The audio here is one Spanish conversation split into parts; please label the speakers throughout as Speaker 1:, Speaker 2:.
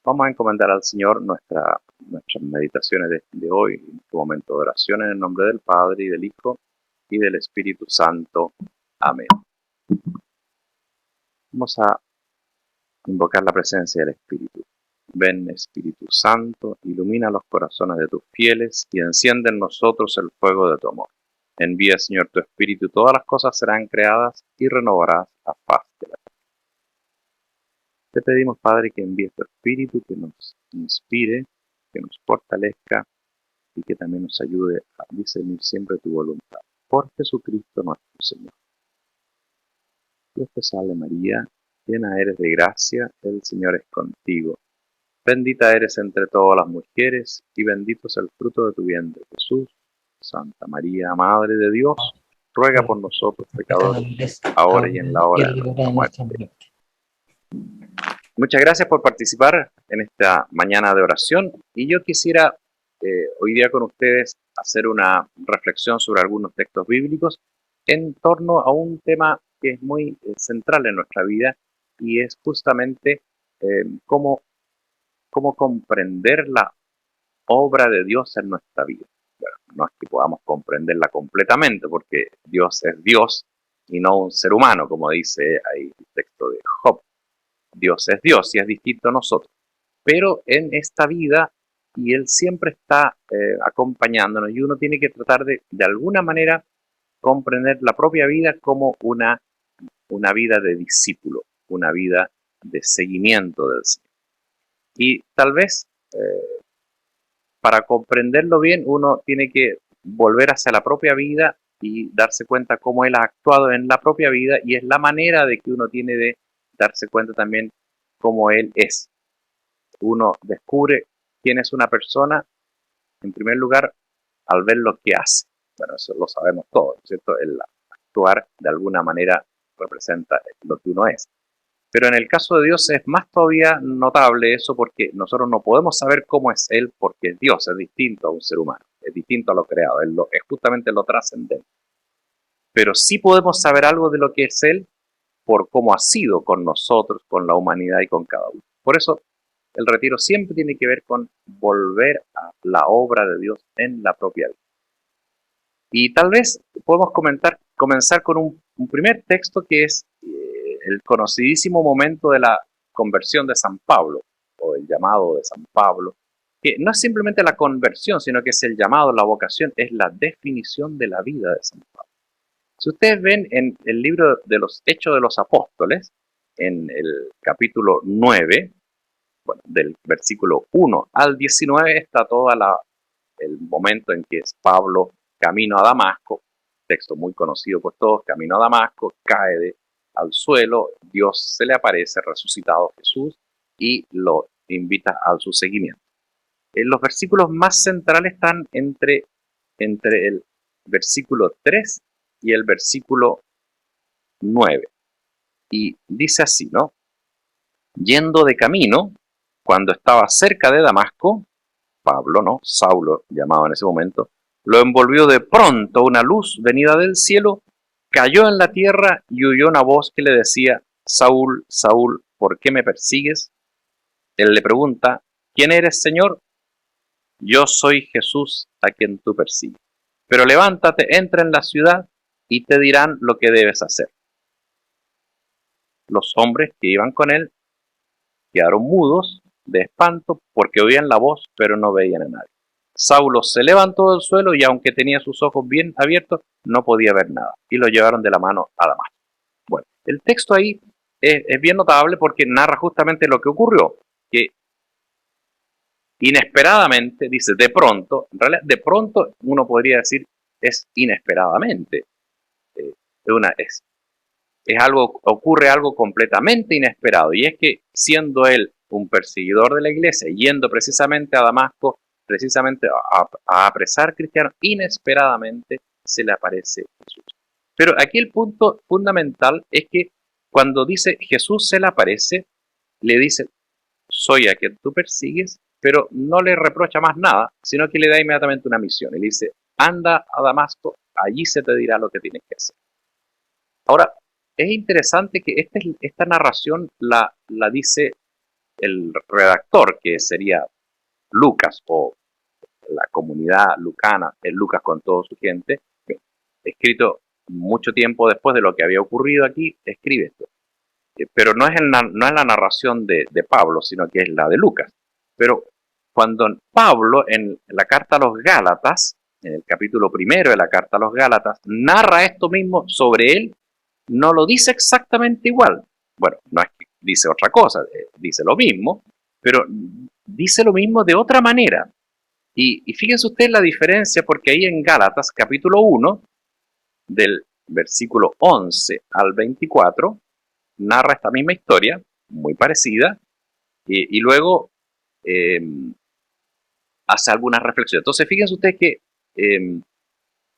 Speaker 1: Vamos a encomendar al Señor nuestras meditaciones de hoy, en este momento de oración, en el nombre del Padre, y del Hijo, y del Espíritu Santo. Amén. Vamos a invocar la presencia del Espíritu. Ven, Espíritu Santo, ilumina los corazones de tus fieles y enciende en nosotros el fuego de tu amor. Envía, Señor, tu Espíritu, y todas las cosas serán creadas y renovarás la faz de la tierra. Te pedimos, Padre, que envíes tu Espíritu, que nos inspire, que nos fortalezca y que también nos ayude a discernir siempre tu voluntad. Por Jesucristo nuestro Señor. Dios te salve María, llena eres de gracia, el Señor es contigo. Bendita eres entre todas las mujeres y bendito es el fruto de tu vientre, Jesús. Santa María, Madre de Dios, ruega por nosotros pecadores, ahora y en la hora de nuestra muerte. Muchas gracias por participar en esta mañana de oración y yo quisiera hoy día con ustedes hacer una reflexión sobre algunos textos bíblicos en torno a un tema que es muy central en nuestra vida y es justamente cómo comprender la obra de Dios en nuestra vida. Bueno, no es que podamos comprenderla completamente porque Dios es Dios y no un ser humano, como dice ahí el texto de Job. Dios es Dios y es distinto a nosotros. Pero en esta vida, y Él siempre está acompañándonos, y uno tiene que tratar de alguna manera, comprender la propia vida como una vida de discípulo, una vida de seguimiento del Señor. Y tal vez, para comprenderlo bien, uno tiene que volver hacia la propia vida y darse cuenta cómo Él ha actuado en la propia vida, y es la manera de que uno tiene de darse cuenta también cómo Él es. Uno descubre quién es una persona, en primer lugar, al ver lo que hace. Bueno, eso lo sabemos todos, ¿no es cierto? El actuar de alguna manera representa lo que uno es. Pero en el caso de Dios es más todavía notable eso porque nosotros no podemos saber cómo es Él porque es Dios, es distinto a un ser humano, es distinto a lo creado, es justamente lo trascendente. Pero sí podemos saber algo de lo que es Él por cómo ha sido con nosotros, con la humanidad y con cada uno. Por eso el retiro siempre tiene que ver con volver a la obra de Dios en la propia vida. Y tal vez podemos comenzar con un primer texto que es el conocidísimo momento de la conversión de San Pablo, o el llamado de San Pablo, que no es simplemente la conversión, sino que es el llamado, la vocación, es la definición de la vida de San Pablo. Si ustedes ven en el libro de los Hechos de los Apóstoles, en el capítulo 9, bueno, del versículo 1 al 19 está todo el momento en que es Pablo camino a Damasco, texto muy conocido por todos, camino a Damasco, cae al suelo, Dios se le aparece, resucitado Jesús, y lo invita a su seguimiento. Los versículos más centrales están entre el versículo 3 y el versículo 9. Y dice así, ¿no? Yendo de camino, cuando estaba cerca de Damasco, Pablo, ¿no? Saulo, llamado en ese momento, lo envolvió de pronto una luz venida del cielo, cayó en la tierra y oyó una voz que le decía, Saúl, Saúl, ¿por qué me persigues? Él le pregunta, ¿quién eres, Señor? Yo soy Jesús a quien tú persigues. Pero levántate, entra en la ciudad y te dirán lo que debes hacer. Los hombres que iban con él quedaron mudos de espanto porque oían la voz, pero no veían a nadie. Saulo se levantó del suelo y aunque tenía sus ojos bien abiertos, no podía ver nada. Y lo llevaron de la mano a Damasco. Bueno, el texto ahí es bien notable porque narra justamente lo que ocurrió. Que inesperadamente, dice, de pronto, en realidad de pronto uno podría decir es inesperadamente. Ocurre algo completamente inesperado, y es que siendo él un perseguidor de la iglesia, yendo precisamente a Damasco, precisamente a apresar cristianos, inesperadamente se le aparece Jesús. Pero aquí el punto fundamental es que cuando dice Jesús se le aparece, le dice, soy a quien tú persigues, pero no le reprocha más nada, sino que le da inmediatamente una misión. Y le dice, anda a Damasco, allí se te dirá lo que tienes que hacer. Ahora, es interesante que esta narración la dice el redactor, que sería Lucas o la comunidad lucana, el Lucas con toda su gente, escrito mucho tiempo después de lo que había ocurrido aquí, escribe esto. Pero no es la narración de Pablo, sino que es la de Lucas. Pero cuando Pablo, en la carta a los Gálatas, en el capítulo primero de la carta a los Gálatas, narra esto mismo sobre él, no lo dice exactamente igual. Bueno, no es que dice otra cosa, dice lo mismo, pero dice lo mismo de otra manera. Y fíjense ustedes la diferencia, porque ahí en Gálatas, capítulo 1, del versículo 11 al 24, narra esta misma historia, muy parecida, y luego eh, hace algunas reflexiones. Entonces, fíjense ustedes que en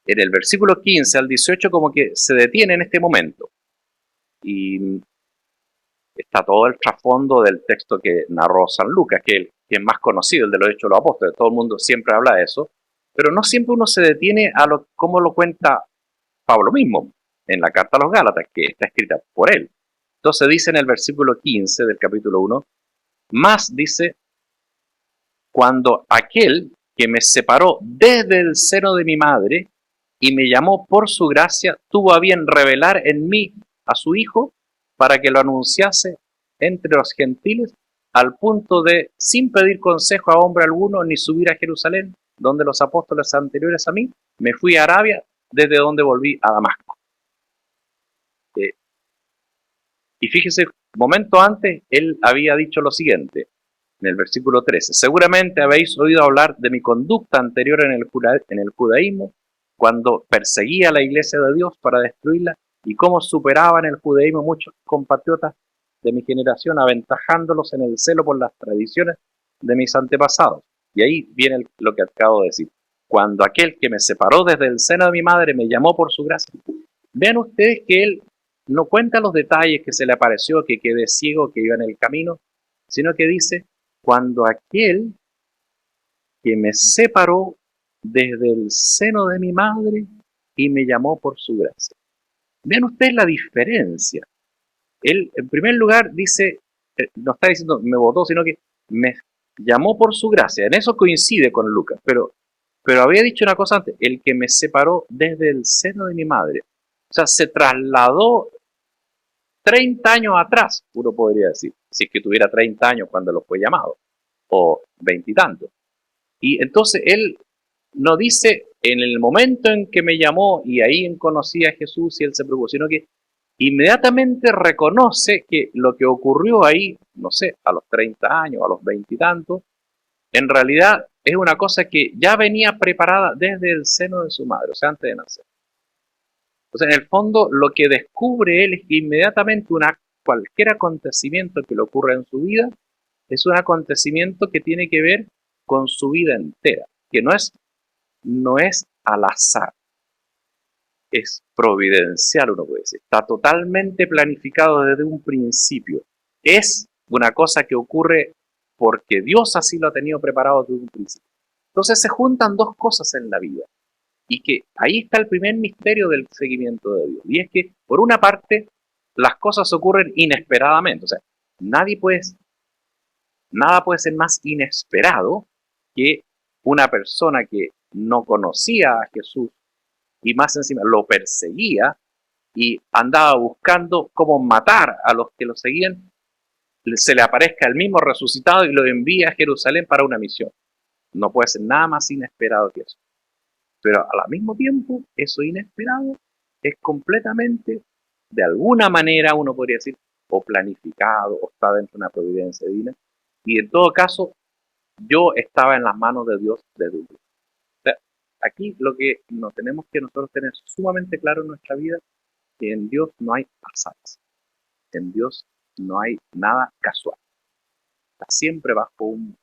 Speaker 1: el versículo 15 al 18 como que se detiene en este momento. Y está todo el trasfondo del texto que narró San Lucas, que es más conocido, el de los Hechos de los Apóstoles. Todo el mundo siempre habla de eso, pero no siempre uno se detiene a cómo lo cuenta Pablo mismo en la carta a los Gálatas, que está escrita por él. Entonces dice en el versículo 15 del capítulo 1, más dice, cuando aquel que me separó desde el seno de mi madre y me llamó por su gracia, tuvo a bien revelar en mí a su Hijo para que lo anunciase entre los gentiles, al punto de, sin pedir consejo a hombre alguno, ni subir a Jerusalén, donde los apóstoles anteriores a mí, me fui a Arabia, desde donde volví a Damasco. Y fíjese, momento antes, él había dicho lo siguiente, en el versículo 13, seguramente habéis oído hablar de mi conducta anterior en el judaísmo, cuando perseguía a la iglesia de Dios para destruirla, y cómo superaba en el judaísmo muchos compatriotas de mi generación, aventajándolos en el celo por las tradiciones de mis antepasados. Y ahí viene lo que acabo de decir. Cuando aquel que me separó desde el seno de mi madre me llamó por su gracia. Vean ustedes que él no cuenta los detalles, que se le apareció, que quedé ciego, que iba en el camino, sino que dice, cuando aquel que me separó desde el seno de mi madre y me llamó por su gracia. Vean ustedes la diferencia. Él, en primer lugar, dice, no está diciendo me votó, sino que me llamó por su gracia. En eso coincide con Lucas, pero había dicho una cosa antes, el que me separó desde el seno de mi madre. O sea, se trasladó 30 años atrás, uno podría decir, si es que tuviera 30 años cuando lo fue llamado, o 20 y tantos. Y entonces él no dice en el momento en que me llamó y ahí conocí a Jesús y él se preocupó, sino que inmediatamente reconoce que lo que ocurrió ahí, no sé, a los 30 años, a los 20 y tantos, en realidad es una cosa que ya venía preparada desde el seno de su madre, o sea, antes de nacer. Entonces, en el fondo, lo que descubre él es que inmediatamente cualquier acontecimiento que le ocurra en su vida es un acontecimiento que tiene que ver con su vida entera, que no es al azar, es providencial, uno puede decir. Está totalmente planificado desde un principio. Es una cosa que ocurre porque Dios así lo ha tenido preparado desde un principio. Entonces se juntan dos cosas en la vida. Y que ahí está el primer misterio del seguimiento de Dios. Y es que, por una parte, las cosas ocurren inesperadamente. O sea, nada puede ser más inesperado que una persona que no conocía a Jesús y más encima lo perseguía y andaba buscando cómo matar a los que lo seguían, se le aparezca el mismo resucitado y lo envía a Jerusalén para una misión. No puede ser nada más inesperado que eso. Pero al mismo tiempo, eso inesperado es completamente, de alguna manera, uno podría decir, o planificado, o está dentro de una providencia divina. Y en todo caso, yo estaba en las manos de Dios desde un principio. O sea, aquí lo que nos tenemos que nosotros tener sumamente claro en nuestra vida, que en Dios no hay azares. En Dios no hay nada casual. Está siempre bajo un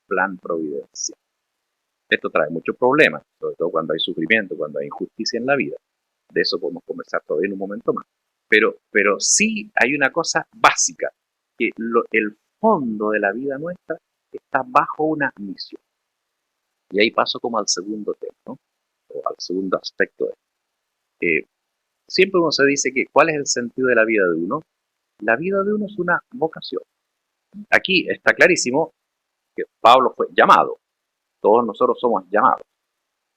Speaker 1: plan providencial. Esto trae muchos problemas, sobre todo cuando hay sufrimiento, cuando hay injusticia en la vida. De eso podemos conversar todavía en un momento más. Pero sí hay una cosa básica, que el fondo de la vida nuestra está bajo una misión. Y ahí paso como al segundo tema, ¿no? O al segundo aspecto. Siempre uno se dice que ¿cuál es el sentido de la vida de uno? La vida de uno es una vocación. aquí está clarísimo que Pablo fue llamado. Todos nosotros somos llamados.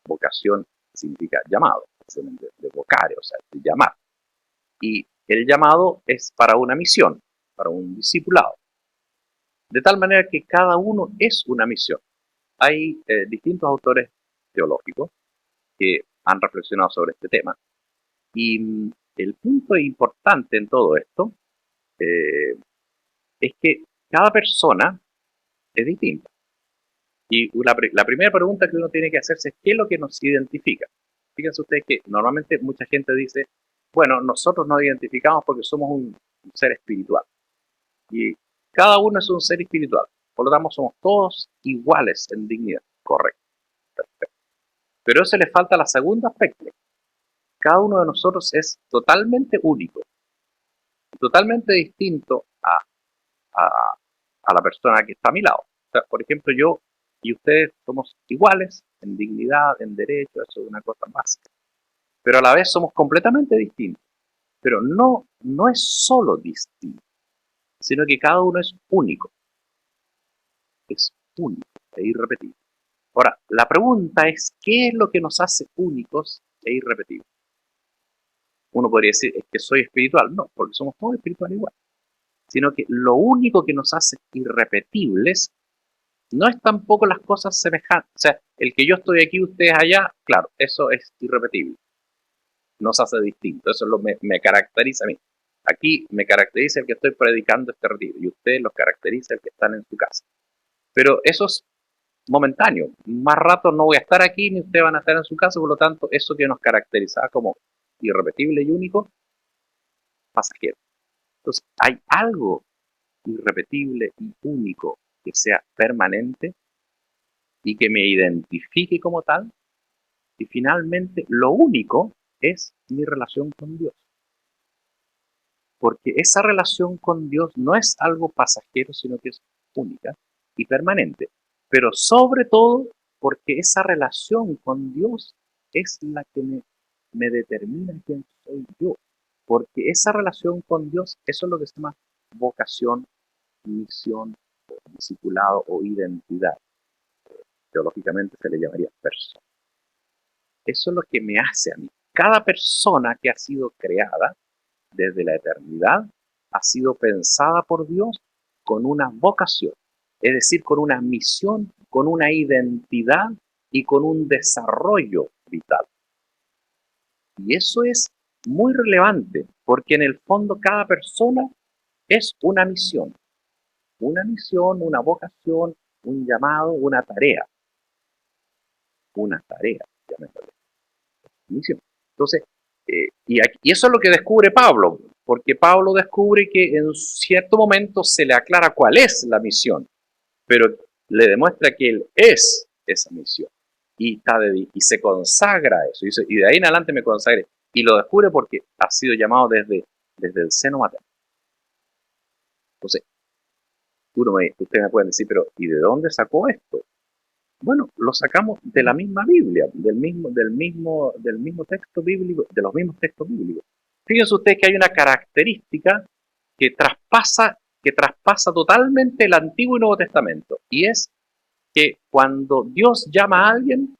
Speaker 1: Vocación significa llamado, de vocare, o sea, de llamar. Y el llamado es para una misión, para un discipulado. De tal manera que cada uno es una misión. Hay distintos autores teológicos que han reflexionado sobre este tema. Y el punto importante en todo esto es que cada persona es distinta. Y la primera pregunta que uno tiene que hacerse es ¿qué es lo que nos identifica? Fíjense ustedes que normalmente mucha gente dice, bueno, nosotros nos identificamos porque somos un ser espiritual. Y cada uno es un ser espiritual. Por lo tanto, somos todos iguales en dignidad. Correcto. Perfecto. Pero eso le falta al segundo aspecto. Cada uno de nosotros es totalmente único, totalmente distinto a la persona que está a mi lado. O sea, por ejemplo, yo y ustedes somos iguales en dignidad, en derecho, eso es una cosa básica. Pero a la vez somos completamente distintos. Pero no es solo distinto, sino que cada uno es único. Es único e irrepetible. Ahora, la pregunta es, ¿qué es lo que nos hace únicos e irrepetibles? Uno podría decir, es que soy espiritual. No, porque somos todos espirituales igual. Sino que lo único que nos hace irrepetibles no es tampoco las cosas semejantes. O sea, el que yo estoy aquí, ustedes allá, claro, eso es irrepetible. Nos hace distinto. Eso es lo que me caracteriza a mí. Aquí me caracteriza el que estoy predicando este retiro y ustedes los caracteriza el que están en su casa. Pero eso es momentáneo. Más rato no voy a estar aquí ni ustedes van a estar en su casa, por lo tanto, eso que nos caracterizaba como irrepetible y único, pasajero. Entonces, hay algo irrepetible y único que sea permanente y que me identifique como tal. Y finalmente, lo único es mi relación con Dios. Porque esa relación con Dios no es algo pasajero, sino que es única y permanente. Pero sobre todo porque esa relación con Dios es la que me determina quién soy yo. Porque esa relación con Dios, eso es lo que se llama vocación, misión, discipulado o identidad. Teológicamente se le llamaría persona. Eso es lo que me hace a mí. Cada persona que ha sido creada desde la eternidad ha sido pensada por Dios con una vocación, es decir, con una misión, con una identidad y con un desarrollo vital. Y eso es muy relevante porque en el fondo cada persona es una misión, una vocación, un llamado, una tarea, llamémosle, misión. Entonces, y eso es lo que descubre Pablo, porque Pablo descubre que en cierto momento se le aclara cuál es la misión, pero le demuestra que él es esa misión y se consagra a eso, y de ahí en adelante me consagre, y lo descubre porque ha sido llamado desde el seno materno. Entonces, ustedes me pueden decir, pero ¿y de dónde sacó esto? Bueno, lo sacamos de la misma Biblia, del mismo texto bíblico, de los mismos textos bíblicos. Fíjense ustedes que hay una característica que traspasa totalmente el Antiguo y Nuevo Testamento, y es que cuando Dios llama a alguien,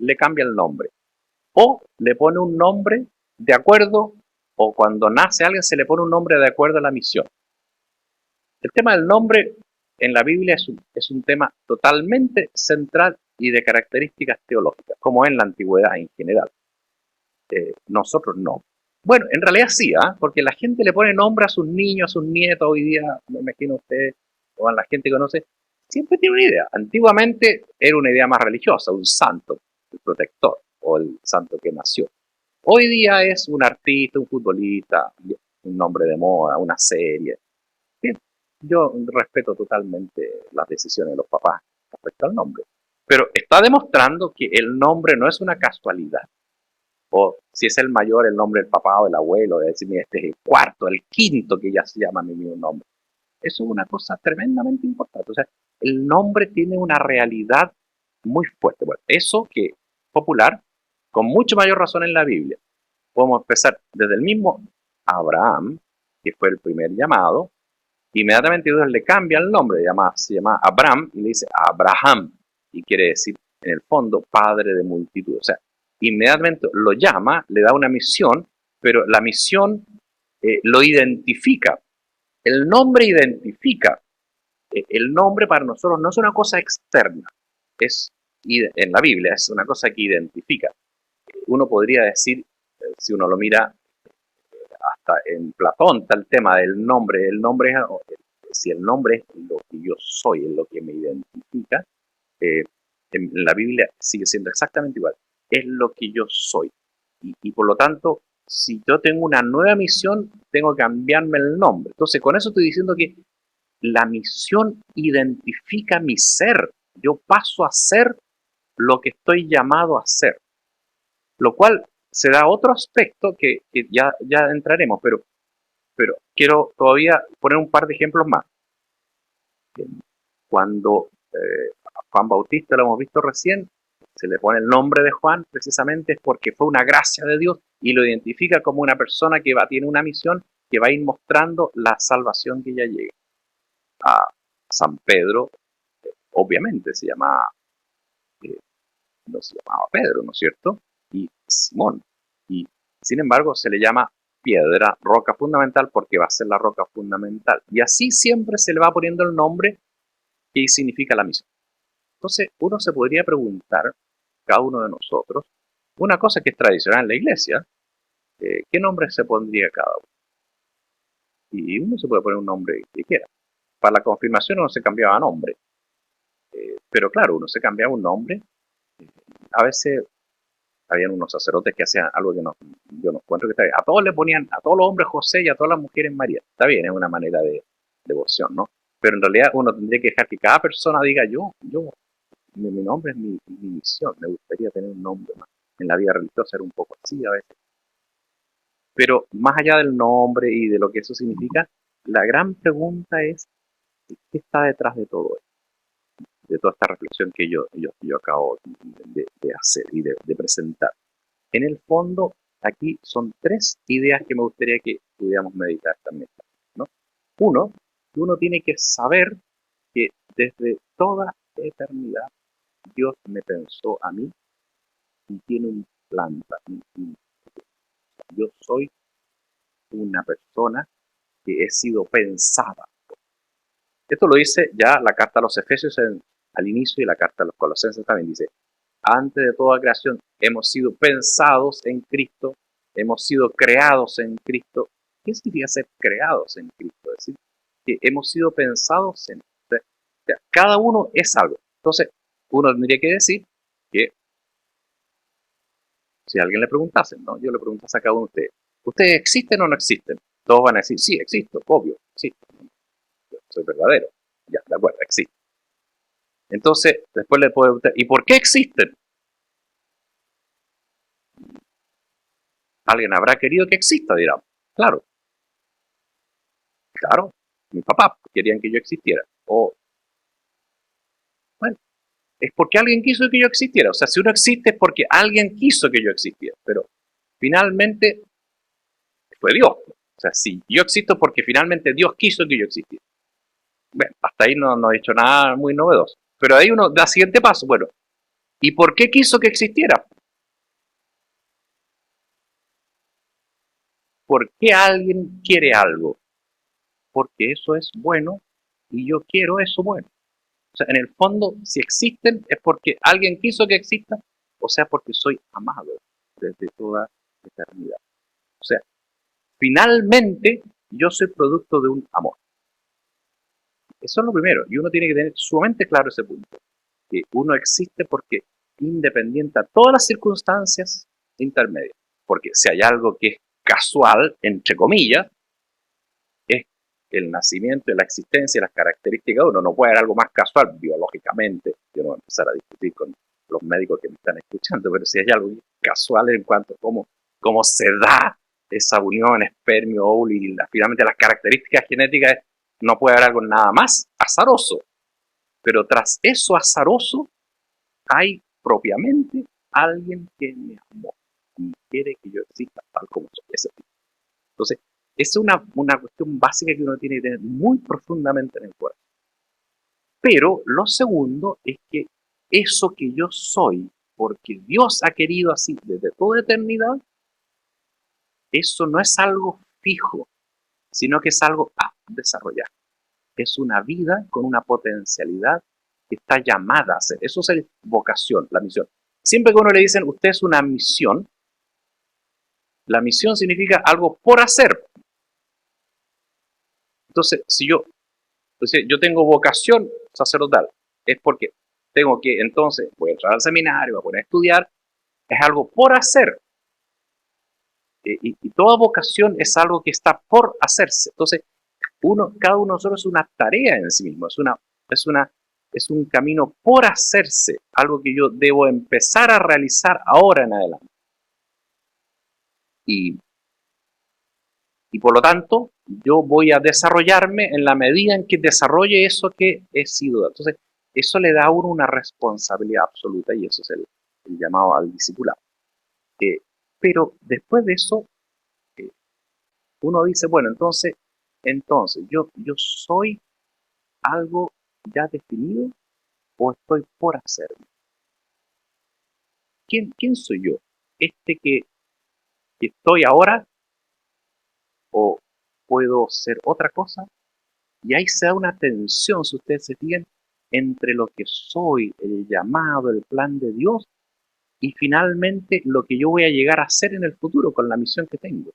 Speaker 1: le cambia el nombre, o le pone un nombre de acuerdo, o cuando nace alguien se le pone un nombre de acuerdo a la misión. El tema del nombre en la Biblia es un tema totalmente central y de características teológicas, como en la antigüedad en general. Nosotros no. Bueno, en realidad sí, porque la gente le pone nombre a sus niños, a sus nietos, hoy día, me imagino ustedes, o a la gente que conoce, siempre tiene una idea. Antiguamente era una idea más religiosa, un santo, el protector, o el santo que nació. Hoy día es un artista, un futbolista, un nombre de moda, una serie. Bien, yo respeto totalmente las decisiones de los papás respecto al nombre, pero está demostrando que el nombre no es una casualidad. O si es el mayor, el nombre del papá o del abuelo, de decir, mira, este es el cuarto, el quinto que ya se llama mi mismo nombre. Eso es una cosa tremendamente importante. O sea, el nombre tiene una realidad muy fuerte. Bueno, eso que es popular, con mucho mayor razón en la Biblia. Podemos empezar desde el mismo Abraham, que fue el primer llamado, Inmediatamente Dios le cambia el nombre, se llama Abraham y le dice Abraham, y quiere decir en el fondo padre de multitud. O sea, inmediatamente lo llama, le da una misión, pero la misión lo identifica. El nombre identifica. El nombre para nosotros no es una cosa externa, es en la Biblia es una cosa que identifica. Uno podría decir, si uno lo mira, hasta en Platón está el tema del nombre. El nombre si el nombre es lo que yo soy, es lo que me identifica, eh, en la Biblia sigue siendo exactamente igual. Es lo que yo soy. Y por lo tanto, si yo tengo una nueva misión, tengo que cambiarme el nombre. Entonces, con eso estoy diciendo que la misión identifica mi ser. Yo paso a ser lo que estoy llamado a ser. Lo cual se da otro aspecto que ya entraremos, pero quiero todavía poner un par de ejemplos más. Cuando a Juan Bautista lo hemos visto recién, se le pone el nombre de Juan precisamente es porque fue una gracia de Dios y lo identifica como una persona que tiene una misión que va a ir mostrando la salvación que ya llega. A San Pedro, obviamente no se llamaba Pedro, ¿no es cierto? Y Simón. Y sin embargo se le llama piedra, roca fundamental, porque va a ser la roca fundamental. Y así siempre se le va poniendo el nombre que significa la misión. Entonces uno se podría preguntar, cada uno de nosotros, una cosa que es tradicional en la iglesia, ¿qué nombre se pondría cada uno? Y uno se puede poner un nombre que quiera. Para la confirmación uno se cambiaba nombre, pero claro, uno se cambiaba un nombre. A veces habían unos sacerdotes que hacían algo que yo no encuentro que está bien. A todos le ponían, a todos los hombres José y a todas las mujeres María. Está bien, es una manera de devoción, ¿no? Pero en realidad uno tendría que dejar que cada persona diga mi nombre es mi misión, me gustaría tener un nombre más. En la vida religiosa era un poco así a veces. Pero más allá del nombre y de lo que eso significa, la gran pregunta es, ¿qué está detrás de todo esto? De toda esta reflexión que yo acabo de hacer y de presentar. En el fondo, aquí son tres ideas que me gustaría que pudiéramos meditar también, ¿no? Uno, que uno tiene que saber que desde toda eternidad Dios me pensó a mí y tiene un plan para mí. Yo soy una persona que he sido pensada. Esto lo dice ya la carta a los Efesios al inicio y la carta a los Colosenses también dice, antes de toda creación hemos sido pensados en Cristo, hemos sido creados en Cristo. ¿Qué significa ser creados en Cristo? Es decir, que hemos sido pensados en Él. O sea, cada uno es algo. Entonces, uno tendría que decir que si a alguien le preguntase, ¿no? Yo le preguntase a cada uno de ustedes, ¿ustedes existen o no existen? Todos van a decir, sí, existo, obvio, existo. Yo soy verdadero. Ya, de acuerdo, existo. Entonces, después le puedo preguntar, ¿y por qué existen? Alguien habrá querido que exista, dirá. Claro, claro, mis papás querían que yo existiera. O, bueno, es porque alguien quiso que yo existiera. O sea, si uno existe es porque alguien quiso que yo existiera. Pero finalmente fue Dios. O sea, si yo existo porque finalmente Dios quiso que yo existiera. Bueno, hasta ahí no he dicho nada muy novedoso. Pero ahí uno da siguiente paso. Bueno, ¿y por qué quiso que existiera? ¿Por qué alguien quiere algo? Porque eso es bueno y yo quiero eso bueno. O sea, en el fondo, si existen es porque alguien quiso que existan, o sea, porque soy amado desde toda eternidad. O sea, finalmente yo soy producto de un amor. Eso es lo primero, y uno tiene que tener sumamente claro ese punto, que uno existe porque independiente a todas las circunstancias intermedias, porque si hay algo que es casual, entre comillas, es el nacimiento, la existencia, las características de uno. No puede haber algo más casual biológicamente. Yo no voy a empezar a discutir con los médicos que me están escuchando, pero si hay algo casual en cuanto a cómo se da esa unión espermio, óvulo y finalmente las características genéticas, no puede haber algo nada más azaroso. Pero tras eso azaroso hay propiamente alguien que me amó y quiere que yo exista tal como soy. Ese tipo. Entonces, Es una cuestión básica que uno tiene que tener muy profundamente en el corazón. Pero lo segundo es que eso que yo soy, porque Dios ha querido así desde toda eternidad, eso no es algo fijo, sino que es algo a desarrollar. Es una vida con una potencialidad que está llamada a ser. Eso es la vocación, la misión. Siempre que uno le dicen, usted es una misión, la misión significa algo por hacer. Entonces, si yo tengo vocación sacerdotal, es porque tengo que, entonces, voy a entrar al seminario, voy a poner a estudiar, es algo por hacer. Y toda vocación es algo que está por hacerse. Entonces, cada uno de nosotros es una tarea en sí mismo, es un camino por hacerse, algo que yo debo empezar a realizar ahora en adelante. Y, y por lo tanto, yo voy a desarrollarme en la medida en que desarrolle eso que he sido. Entonces, eso le da a uno una responsabilidad absoluta y eso es el llamado al discipulado. Pero después de eso, uno dice, bueno, entonces yo soy algo ya definido o estoy por hacerlo. ¿Quién soy yo? ¿Este que estoy ahora o puedo ser otra cosa? Y ahí se da una tensión, si ustedes se fijan, entre lo que soy, el llamado, el plan de Dios, y finalmente lo que yo voy a llegar a ser en el futuro con la misión que tengo.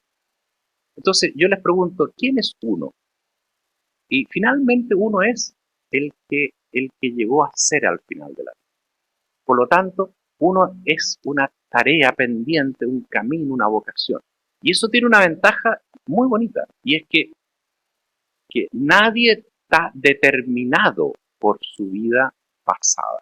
Speaker 1: Entonces yo les pregunto, ¿quién es uno? Y finalmente uno es el que llegó a ser al final de la vida. Por lo tanto, uno es una tarea pendiente, un camino, una vocación. Y eso tiene una ventaja muy bonita, y es que nadie está determinado por su vida pasada,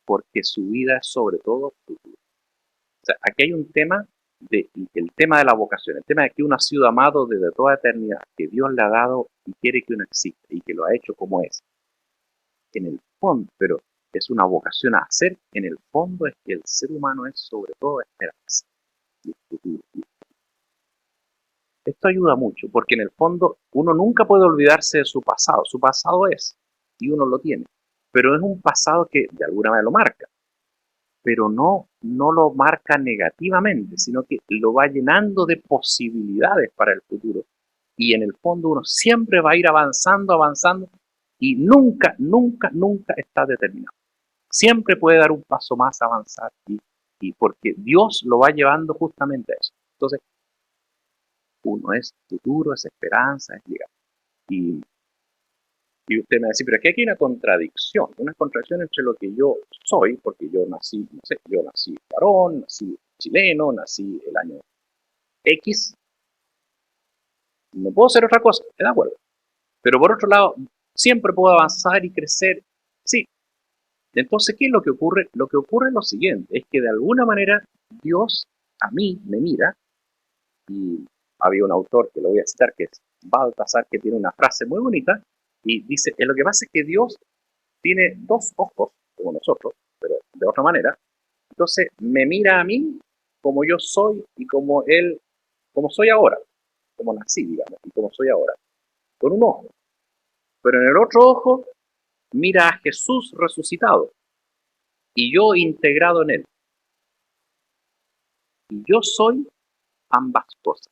Speaker 1: porque su vida es sobre todo futuro. O sea, aquí hay un tema, el tema de la vocación, el tema de que uno ha sido amado desde toda eternidad, que Dios le ha dado y quiere que uno exista y que lo ha hecho como es. En el fondo, pero es una vocación a hacer, en el fondo es que el ser humano es sobre todo esperanza y el futuro. Esto ayuda mucho, porque en el fondo uno nunca puede olvidarse de su pasado es, y uno lo tiene, pero es un pasado que de alguna manera lo marca, pero no lo marca negativamente, sino que lo va llenando de posibilidades para el futuro, y en el fondo uno siempre va a ir avanzando, avanzando, y nunca está determinado. Siempre puede dar un paso más, avanzar, y porque Dios lo va llevando justamente a eso. Entonces, uno es futuro, es esperanza, es llegar. Y, y usted me dice, pero aquí hay una contradicción entre lo que yo soy, porque yo nací, no sé, yo nací varón, nací chileno, nací el año X, no puedo ser otra cosa, ¿de acuerdo? Pero por otro lado, siempre puedo avanzar y crecer, sí. Entonces, ¿qué es lo que ocurre? Lo que ocurre es lo siguiente, es que de alguna manera Dios a mí me mira, y había un autor que lo voy a citar, que es Baltasar, que tiene una frase muy bonita, y dice, lo que pasa es que Dios tiene dos ojos, como nosotros, pero de otra manera, entonces me mira a mí como yo soy y como Él, como soy ahora, como nací, digamos, y como soy ahora, con un ojo. Pero en el otro ojo mira a Jesús resucitado y yo integrado en Él. Y yo soy ambas cosas.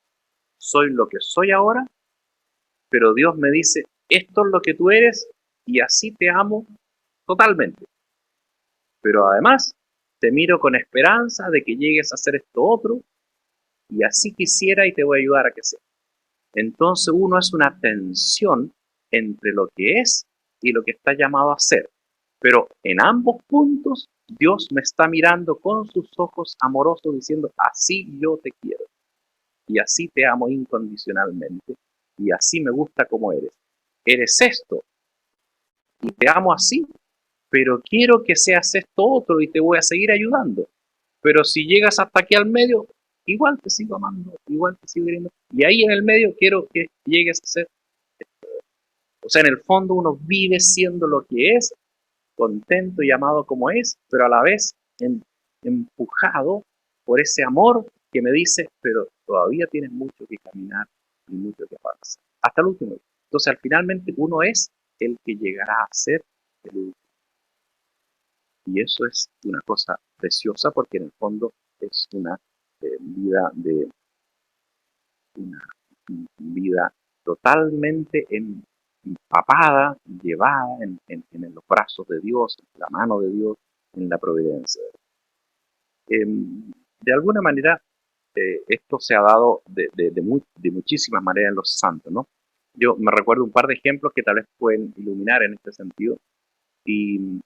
Speaker 1: Soy lo que soy ahora, pero Dios me dice, esto es lo que tú eres y así te amo totalmente. Pero además te miro con esperanza de que llegues a hacer esto otro y así quisiera y te voy a ayudar a que sea. Entonces uno es una tensión entre lo que es y lo que está llamado a ser. Pero en ambos puntos Dios me está mirando con sus ojos amorosos diciendo, así yo te quiero y así te amo incondicionalmente y así me gusta como eres. Eres esto y te amo así, pero quiero que seas esto otro y te voy a seguir ayudando. Pero si llegas hasta aquí al medio, igual te sigo amando, igual te sigo queriendo. Y ahí en el medio quiero que llegues a ser. O sea, en el fondo uno vive siendo lo que es, contento y amado como es, pero a la vez empujado por ese amor que me dice, pero todavía tienes mucho que caminar y mucho que avanza. Hasta el último día. Entonces, al finalmente, uno es el que llegará a ser el último. Y eso es una cosa preciosa porque en el fondo es una vida de una vida totalmente empapada, llevada en los brazos de Dios, en la mano de Dios, en la providencia. De alguna manera, esto se ha dado de muchísimas maneras en los santos, ¿no? Yo me recuerdo un par de ejemplos que tal vez pueden iluminar en este sentido. Y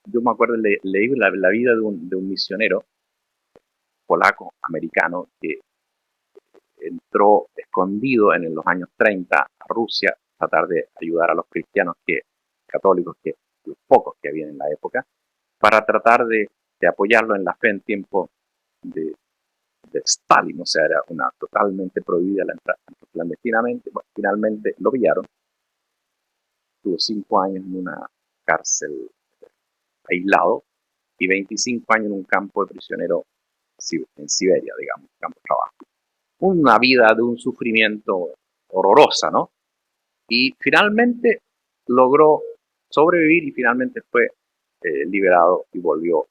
Speaker 1: yo me acuerdo, leí la vida de un misionero polaco, americano, que entró escondido en los años 30 a Rusia a tratar de ayudar a los cristianos católicos, los pocos que había en la época, para tratar de apoyarlo en la fe en tiempo de, de Stalin. O sea, era una totalmente prohibida la entrada clandestinamente. Bueno, finalmente lo pillaron, tuvo 5 años en una cárcel aislado y 25 años en un campo de prisionero en Siberia, digamos, campo de trabajo. Una vida de un sufrimiento horrorosa, ¿no? Y finalmente logró sobrevivir y finalmente fue liberado y volvió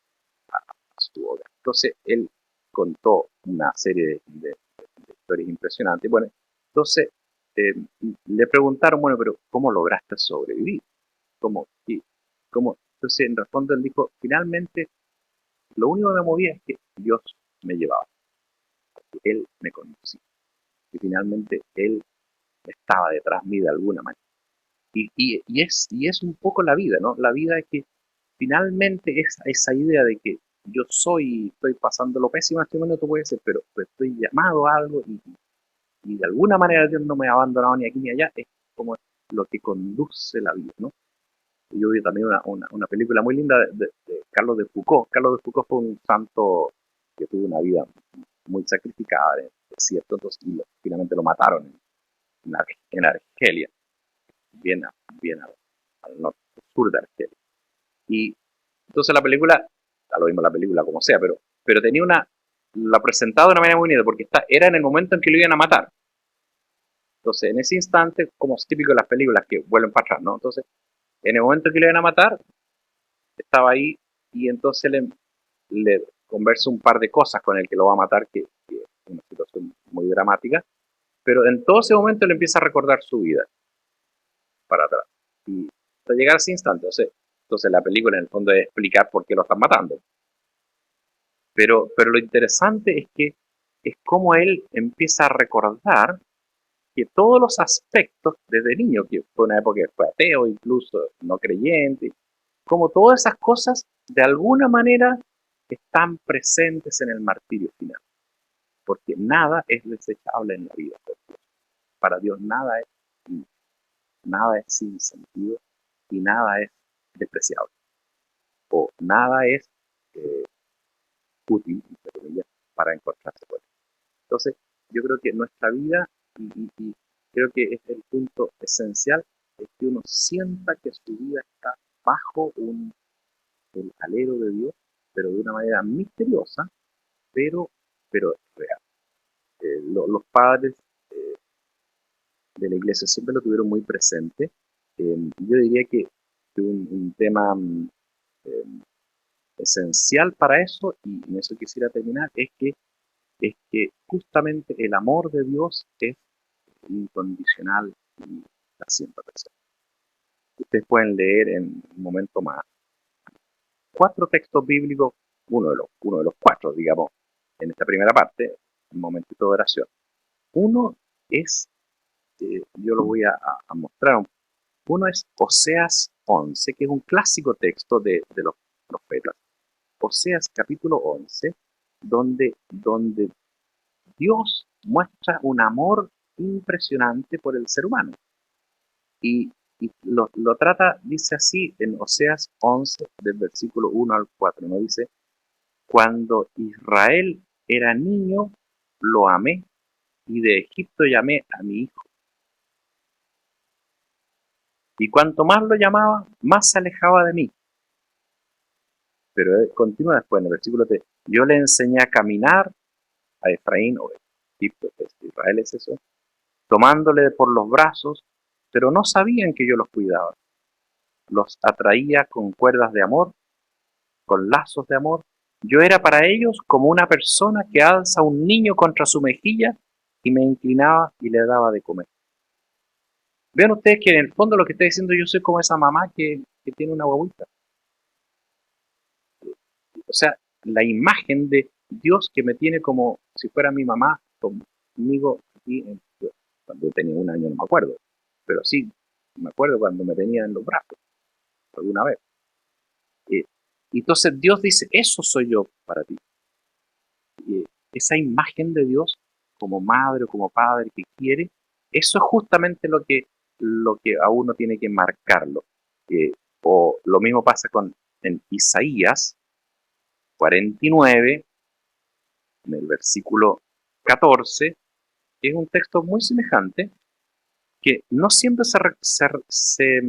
Speaker 1: a su hogar. Entonces él contó una serie de historias impresionantes. Bueno, entonces eh, le preguntaron, bueno, pero ¿cómo lograste sobrevivir? ¿Cómo? ¿Cómo? Entonces en responde él dijo, finalmente lo único que me movía es que Dios me llevaba, que Él me conducía. Y finalmente Él estaba detrás de mí de alguna manera. Y es un poco la vida, ¿no? La vida es que finalmente esa idea de que yo estoy pasando lo pésimo en este momento puede ser, pero estoy llamado a algo y de alguna manera Dios no me ha abandonado ni aquí ni allá, es como lo que conduce la vida, ¿no? Yo vi también una película muy linda de Carlos de Foucault. Carlos de Foucault fue un santo que tuvo una vida muy sacrificada en el desierto, entonces, finalmente lo mataron en Argelia, bien, bien al norte, al sur de Argelia. Y entonces la película, da lo mismo la película como sea, pero tenía la presentaba de una manera muy bonita, porque era en el momento en que lo iban a matar. Entonces, en ese instante, como es típico de las películas que vuelven para atrás, ¿no? Entonces, en el momento en que lo iban a matar, estaba ahí y entonces le conversa un par de cosas con el que lo va a matar, que es una situación muy dramática, pero en todo ese momento le empieza a recordar su vida para atrás. Y hasta llegar a ese instante, entonces la película en el fondo es explicar por qué lo están matando. Pero lo interesante es que es como él empieza a recordar que todos los aspectos desde niño, que fue una época que fue ateo, incluso no creyente, como todas esas cosas de alguna manera están presentes en el martirio final, porque nada es desechable en la vida. Para Dios nada es sin sentido y nada es despreciable o nada es eh, útil, entre comillas, para encontrarse con él. Entonces, yo creo que nuestra vida, y creo que es el punto esencial, es que uno sienta que su vida está bajo el alero de Dios, pero de una manera misteriosa, pero real. Los padres de la iglesia siempre lo tuvieron muy presente. Yo diría que un tema eh, esencial para eso, y en eso quisiera terminar, es que justamente el amor de Dios es incondicional y está siempre presente. Ustedes pueden leer en un momento más 4 textos bíblicos, uno de los 4, digamos, en esta primera parte, un momentito de oración. Uno es, yo lo voy a mostrar, uno es Oseas 11, que es un clásico texto de los profetas. Oseas capítulo 11, donde Dios muestra un amor impresionante por el ser humano. Y lo trata, dice así en Oseas 11, del versículo 1 al 4, ¿no? Dice, cuando Israel era niño, lo amé, y de Egipto llamé a mi hijo. Y cuanto más lo llamaba, más se alejaba de mí. Pero continúa después en el versículo 3, yo le enseñé a caminar a Efraín, o Egipto, Israel es eso, tomándole por los brazos, pero no sabían que yo los cuidaba. Los atraía con cuerdas de amor, con lazos de amor. Yo era para ellos como una persona que alza a un niño contra su mejilla y me inclinaba y le daba de comer. Vean ustedes que en el fondo lo que está diciendo, yo soy como esa mamá que tiene una guaguita. O sea, la imagen de Dios que me tiene como si fuera mi mamá conmigo aquí, cuando tenía 1 año, no me acuerdo, pero sí, me acuerdo cuando me tenía en los brazos, alguna vez. Y entonces Dios dice, eso soy yo para ti. Esa imagen de Dios como madre o como padre que quiere, eso es justamente lo que a uno tiene que marcarlo. O lo mismo pasa en Isaías 49, en el versículo 14, que es un texto muy semejante, que no siempre se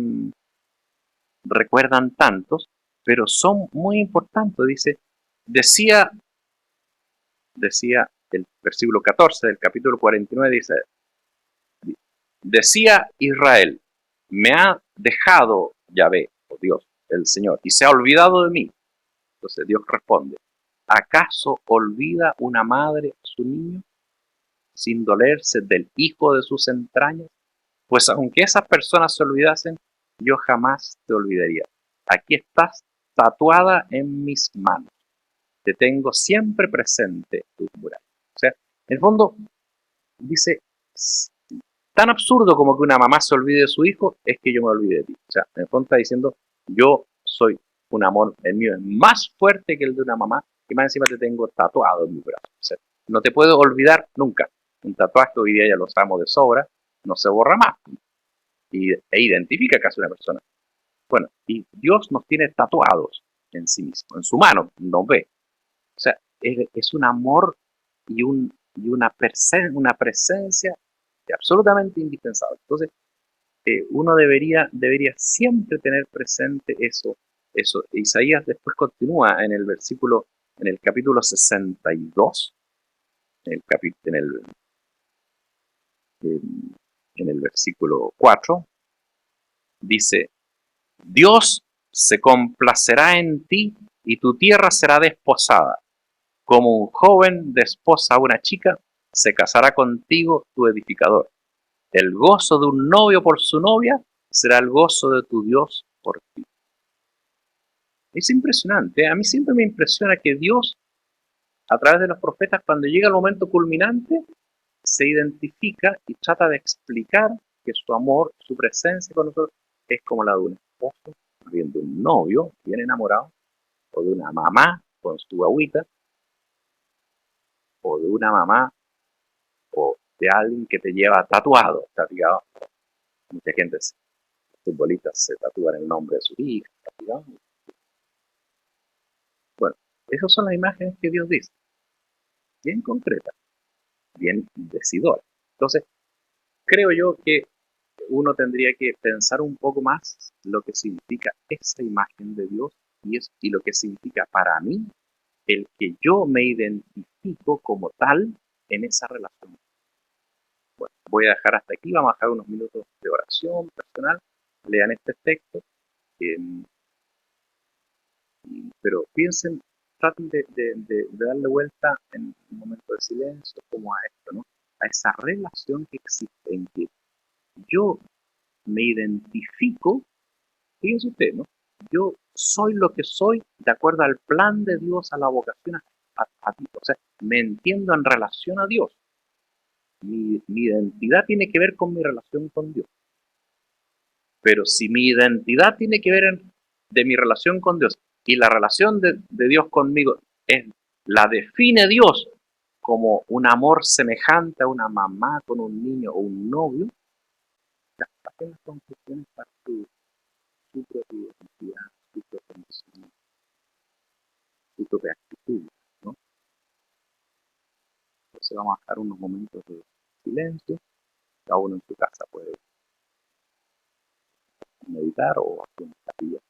Speaker 1: recuerdan tantos, pero son muy importantes. Decía, decía el versículo 14 del capítulo 49, decía Israel, me ha dejado Yahvé, o Dios, el Señor, y se ha olvidado de mí. Entonces Dios responde, ¿acaso olvida una madre a su niño sin dolerse del hijo de sus entrañas? Pues aunque esas personas se olvidasen, yo jamás te olvidaría. Aquí estás tatuada en mis manos. Te tengo siempre presente tus murallas. O sea, en el fondo dice, tan absurdo como que una mamá se olvide de su hijo, es que yo me olvide de ti. O sea, en el fondo está diciendo, yo soy un amor, el mío es más fuerte que el de una mamá, y más encima te tengo tatuado en mi brazo. O sea, no te puedo olvidar nunca. Un tatuaje hoy día ya lo sabemos de sobra, no se borra más. E identifica casi una persona. Bueno, y Dios nos tiene tatuados en sí mismo, en su mano, nos ve. O sea, es un amor y una presencia absolutamente indispensable. Entonces, uno debería siempre tener presente eso. Isaías después continúa en el capítulo 62, en el versículo 4, dice, Dios se complacerá en ti y tu tierra será desposada. Como un joven desposa a una chica, se casará contigo tu edificador. El gozo de un novio por su novia será el gozo de tu Dios por ti. Es impresionante, ¿eh? A mí siempre me impresiona que Dios, a través de los profetas, cuando llega el momento culminante, se identifica y trata de explicar que su amor, su presencia con nosotros, es como la de un esposo, bien de un novio bien enamorado, o de una mamá con su agüita, o de una mamá o de alguien que te lleva tatuado, tatuado. Mucha gente, futbolistas, se tatúan el nombre de su hija, tatuado. Bueno, esas son las imágenes que Dios dice, bien concretas, bien decidoras. Entonces, creo yo que uno tendría que pensar un poco más lo que significa esa imagen de Dios y lo que significa para mí el que yo me identifico como tal en esa relación. Bueno, voy a dejar hasta aquí, vamos a dejar unos minutos de oración personal, lean este texto, eh, pero piensen, traten de darle vuelta en un momento de silencio como a esto, ¿no? A esa relación que existe en que yo me identifico, fíjense usted, ¿no? Yo soy lo que soy de acuerdo al plan de Dios, a la vocación a Dios. O sea, me entiendo en relación a Dios. Mi identidad tiene que ver con mi relación con Dios. Pero si mi identidad tiene que ver de mi relación con Dios y la relación de Dios conmigo la define Dios como un amor semejante a una mamá con un niño o un novio, saquen las conclusiones para su propia identidad, su propia misión, su propia actitud, ¿no? Entonces vamos a dejar unos momentos de silencio, cada uno en su casa puede meditar o hacer una capilla.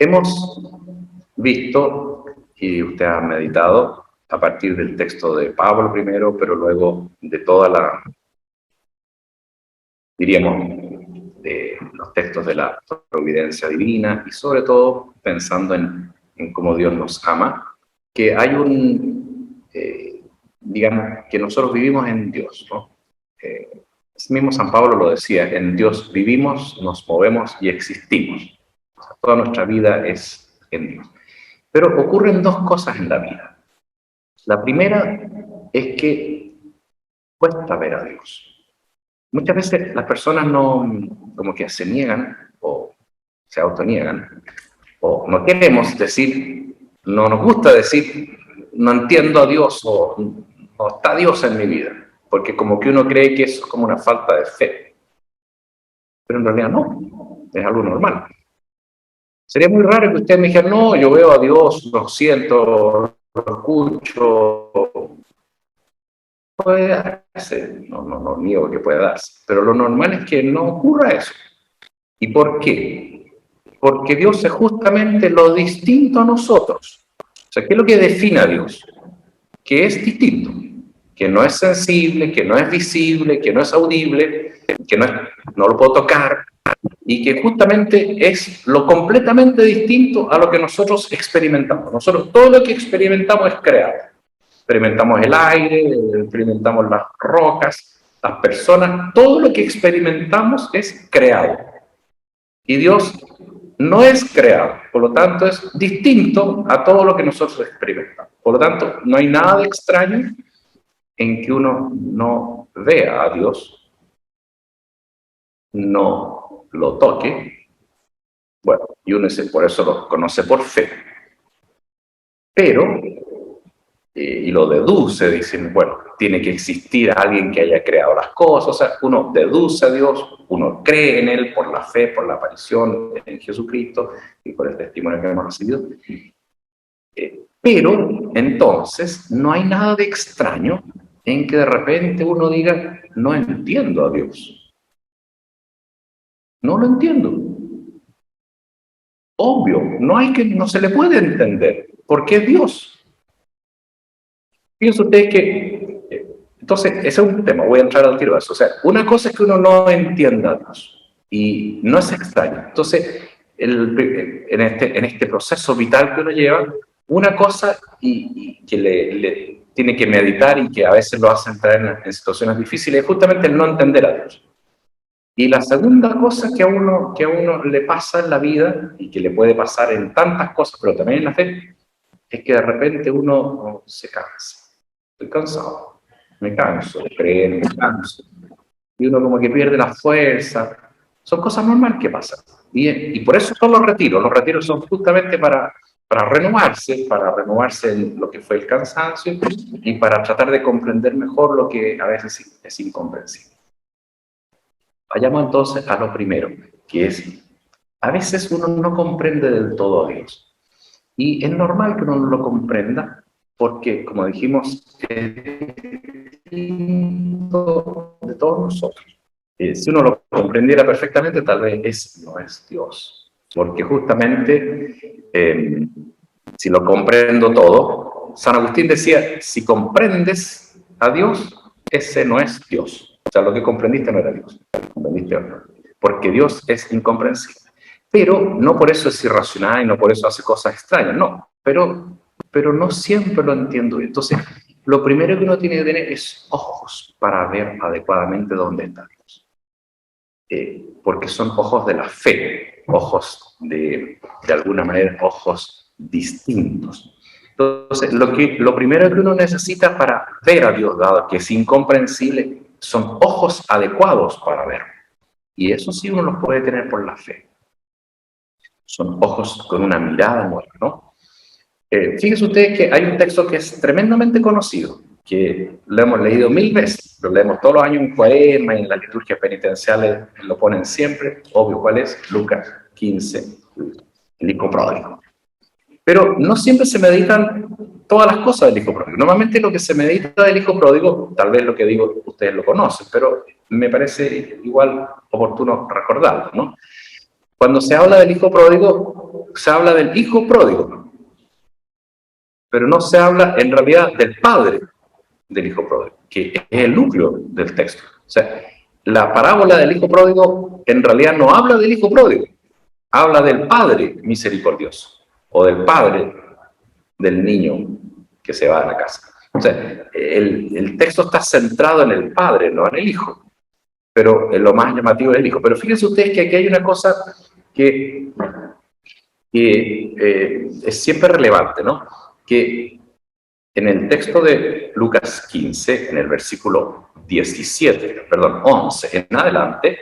Speaker 1: Hemos visto, y usted ha meditado, a partir del texto de Pablo primero, pero luego de toda la, diríamos, de los textos de la providencia divina, y sobre todo pensando en cómo Dios nos ama, que hay digamos, que nosotros vivimos en Dios, ¿no? Mismo San Pablo lo decía, en Dios vivimos, nos movemos y existimos. O sea, toda nuestra vida es en Dios. Pero ocurren dos cosas en la vida. La primera es que cuesta ver a Dios. Muchas veces las personas no, como que se niegan o se autoniegan, o no queremos decir, no nos gusta decir, no entiendo a Dios o no está Dios en mi vida, porque como que uno cree que eso es como una falta de fe. Pero en realidad no, es algo normal. Sería muy raro que usted me dijera, no, yo veo a Dios, lo siento, lo escucho. Puede darse, no niego que pueda darse, pero lo normal es que no ocurra eso. ¿Y por qué? Porque Dios es justamente lo distinto a nosotros. O sea, ¿qué es lo que define a Dios? Que es distinto, que no es sensible, que no es visible, que no es audible, que no lo puedo tocar, y que justamente es lo completamente distinto a lo que nosotros experimentamos. Nosotros todo lo que experimentamos es creado. Experimentamos el aire, experimentamos las rocas, las personas, todo lo que experimentamos es creado. Y Dios no es creado, por lo tanto es distinto a todo lo que nosotros experimentamos. Por lo tanto, no hay nada de extraño en que uno no vea a Dios, no lo toque, bueno, y uno por eso lo conoce por fe, pero, y lo deduce, dicen, bueno, tiene que existir alguien que haya creado las cosas, o sea, uno deduce a Dios, uno cree en Él por la fe, por la aparición en Jesucristo y por el testimonio que hemos recibido, pero entonces no hay nada de extraño en que de repente uno diga, no entiendo a Dios. No lo entiendo. Obvio, no se le puede entender, porque es Dios. Fíjense ustedes que, entonces, ese es un tema, voy a entrar al tiro de eso. O sea, una cosa es que uno no entienda a Dios, y no es extraño. Entonces, en este proceso vital que uno lleva, una cosa y que le tiene que meditar y que a veces lo hace entrar en situaciones difíciles es justamente el no entender a Dios. Y la segunda cosa que a uno le pasa en la vida, y que le puede pasar en tantas cosas, pero también en la fe, es que de repente uno se cansa. Estoy cansado, me canso de creer, me canso. Y uno como que pierde la fuerza. Son cosas normales que pasan. Y por eso son los retiros. Los retiros son justamente para renovarse en lo que fue el cansancio y para tratar de comprender mejor lo que a veces es incomprensible. Vayamos entonces a lo primero, que es, a veces uno no comprende del todo a Dios. Y es normal que uno no lo comprenda, porque, como dijimos, es distinto de todos nosotros. Si uno lo comprendiera perfectamente, tal vez no es Dios. Porque justamente, si lo comprendo todo, San Agustín decía, si comprendes a Dios, ese no es Dios. O sea, lo que comprendiste no era Dios, comprendiste otro. Porque Dios es incomprensible. Pero no por eso es irracional y no por eso hace cosas extrañas, no. Pero no siempre lo entiendo. Entonces, lo primero que uno tiene que tener es ojos para ver adecuadamente dónde está Dios. Porque son ojos de la fe, ojos de alguna manera, ojos distintos. Entonces, lo primero que uno necesita para ver a Dios, dado que es incomprensible, son ojos adecuados para ver. Y eso sí uno los puede tener por la fe. Son ojos con una mirada nueva, ¿no? Fíjense ustedes que hay un texto que es tremendamente conocido, que lo hemos leído 1000 veces, lo leemos todos los años en Cuaresma y en las liturgias penitenciales lo ponen siempre, obvio cuál es, Lucas 15, el hijo pródigo. Pero no siempre se meditan todas las cosas del hijo pródigo. Normalmente lo que se medita del hijo pródigo, tal vez lo que digo ustedes lo conocen, pero me parece igual oportuno recordarlo, ¿no?
Speaker 2: Cuando se habla del hijo pródigo, se habla del hijo pródigo, pero no se habla en realidad del padre del hijo pródigo, que es el núcleo del texto. O sea, la parábola del hijo pródigo en realidad no habla del hijo pródigo, habla del padre misericordioso, o del padre del niño que se va a la casa. O sea, el texto está centrado en el padre, no en el hijo, pero lo más llamativo es el hijo. Pero fíjense ustedes que aquí hay una cosa que es siempre relevante, ¿no? Que en el texto de Lucas 15, en el versículo 17, perdón, 11 en adelante,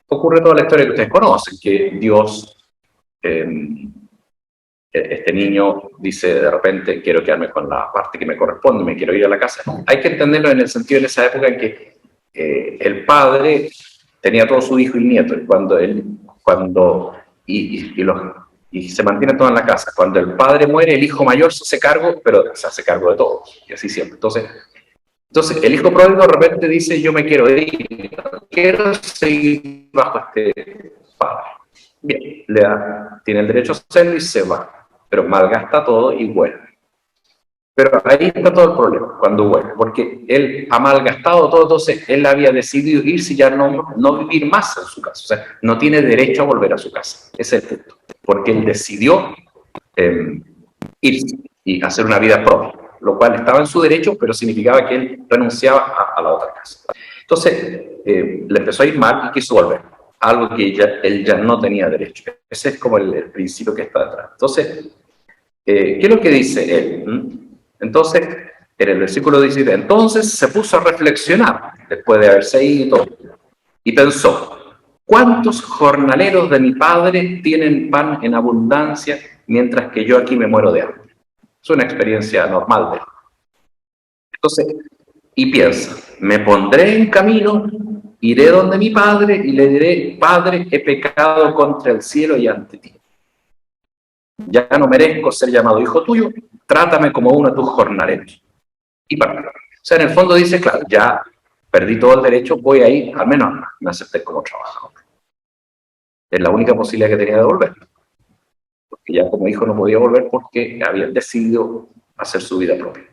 Speaker 2: ocurre toda la historia que ustedes conocen, que Dios, este niño dice de repente, quiero quedarme con la parte que me corresponde, me quiero ir a la casa. Hay que entenderlo en el sentido de esa época en que el padre tenía todo su hijo y nieto, y se mantiene todo en la casa. Cuando el padre muere, el hijo mayor se hace cargo, pero se hace cargo de todos, y así siempre. Entonces el hijo pródigo de repente dice, yo me quiero ir, no quiero seguir bajo este padre. Bien, tiene el derecho a hacerlo y se va, pero malgasta todo y vuelve. Pero ahí está todo el problema, cuando vuelve, porque él ha malgastado todo, entonces él había decidido irse y ya no vivir más en su casa, o sea, no tiene derecho a volver a su casa, ese es el punto, porque él decidió irse y hacer una vida propia, lo cual estaba en su derecho, pero significaba que él renunciaba a la otra casa. Entonces, le empezó a ir mal y quiso volver, algo que él ya no tenía derecho. Ese es como el principio que está detrás. Entonces, ¿qué es lo que dice él? Entonces, en el versículo 17, entonces se puso a reflexionar, después de haberse ido, y pensó, ¿cuántos jornaleros de mi padre tienen pan en abundancia, mientras que yo aquí me muero de hambre? Es una experiencia normal de él. Entonces, y piensa, me pondré en camino, iré donde mi padre y le diré, Padre, he pecado contra el cielo y ante ti. Ya no merezco ser llamado hijo tuyo, trátame como uno de tus jornaleros. Y para, o sea, en el fondo dice, claro, ya perdí todo el derecho, voy a ir, al menos me acepté como trabajador. Es la única posibilidad que tenía de volver. Porque ya como hijo no podía volver porque había decidido hacer su vida propia.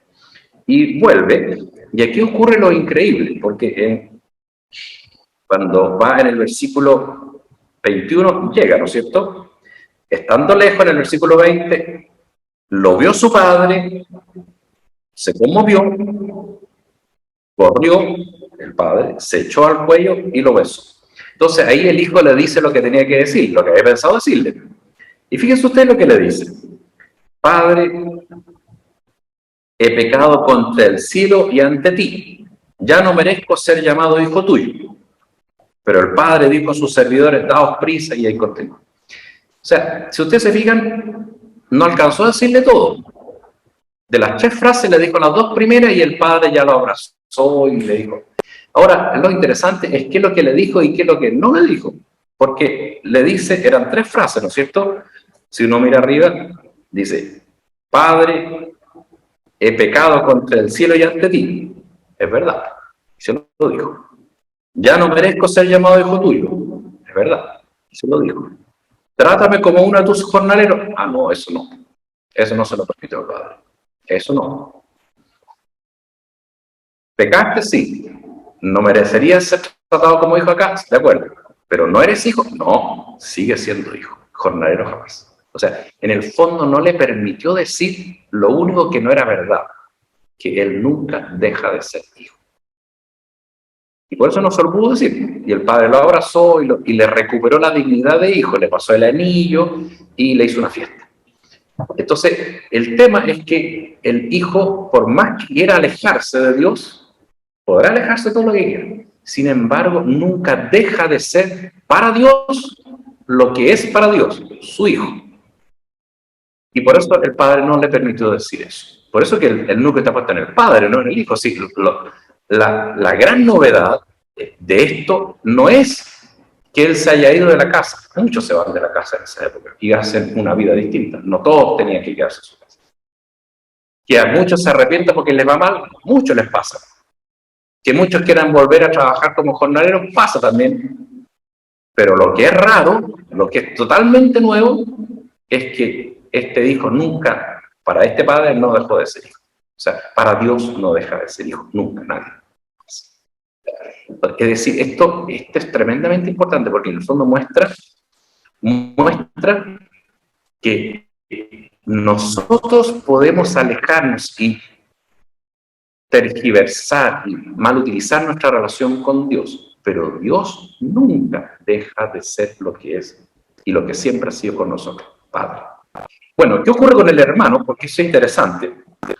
Speaker 2: Y vuelve, y aquí ocurre lo increíble, porque cuando va en el versículo 21, llega, ¿no es cierto? Estando lejos en el versículo 20, lo vio su padre, se conmovió, corrió, el padre, se echó al cuello y lo besó. Entonces ahí el hijo le dice lo que tenía que decir, lo que había pensado decirle. Y fíjense usted lo que le dice. Padre, he pecado contra el cielo y ante ti. Ya no merezco ser llamado hijo tuyo. Pero el padre dijo a sus servidores, daos prisa, y ahí continuó. O sea, si ustedes se fijan, no alcanzó a decirle todo. De las 3 frases le dijo las 2 primeras y el padre ya lo abrazó y le dijo. Ahora, lo interesante es qué es lo que le dijo y qué es lo que no le dijo. Porque le dice, eran 3 frases, ¿no es cierto? Si uno mira arriba, dice, Padre, he pecado contra el cielo y ante ti. Es verdad, se lo dijo. Ya no merezco ser llamado hijo tuyo. Es verdad, se lo dijo. Trátame como uno de tus jornaleros. Ah, no, eso no. Eso no se lo permite el padre. Eso no. Pecaste, sí. ¿No merecerías ser tratado como hijo acá? De acuerdo. ¿Pero no eres hijo? No, sigue siendo hijo. Jornalero jamás. O sea, en el fondo no le permitió decir lo único que no era verdad, que él nunca deja de ser hijo. Y por eso no se lo pudo decir. Y el padre lo abrazó y le recuperó la dignidad de hijo, le pasó el anillo y le hizo una fiesta. Entonces, el tema es que el hijo, por más que quiera alejarse de Dios, podrá alejarse todo lo que quiera. Sin embargo, nunca deja de ser para Dios lo que es para Dios, su hijo. Y por eso el padre no le permitió decir eso. Por eso que el núcleo está puesto en el padre, no en el hijo. Sí, la gran novedad de esto no es que él se haya ido de la casa. Muchos se van de la casa en esa época y hacen una vida distinta. No todos tenían que quedarse en su casa. Que a muchos se arrepientan porque les va mal, muchos les pasa. Que muchos quieran volver a trabajar como jornaleros, pasa también. Pero lo que es raro, lo que es totalmente nuevo, es que este hijo nunca, para este padre no dejó de ser hijo. O sea, para Dios no deja de ser hijo, nunca, nadie. Es decir, esto es tremendamente importante porque en el fondo muestra que nosotros podemos alejarnos y tergiversar y mal utilizar nuestra relación con Dios, pero Dios nunca deja de ser lo que es y lo que siempre ha sido con nosotros, Padre. Bueno, ¿qué ocurre con el hermano? Porque eso es interesante.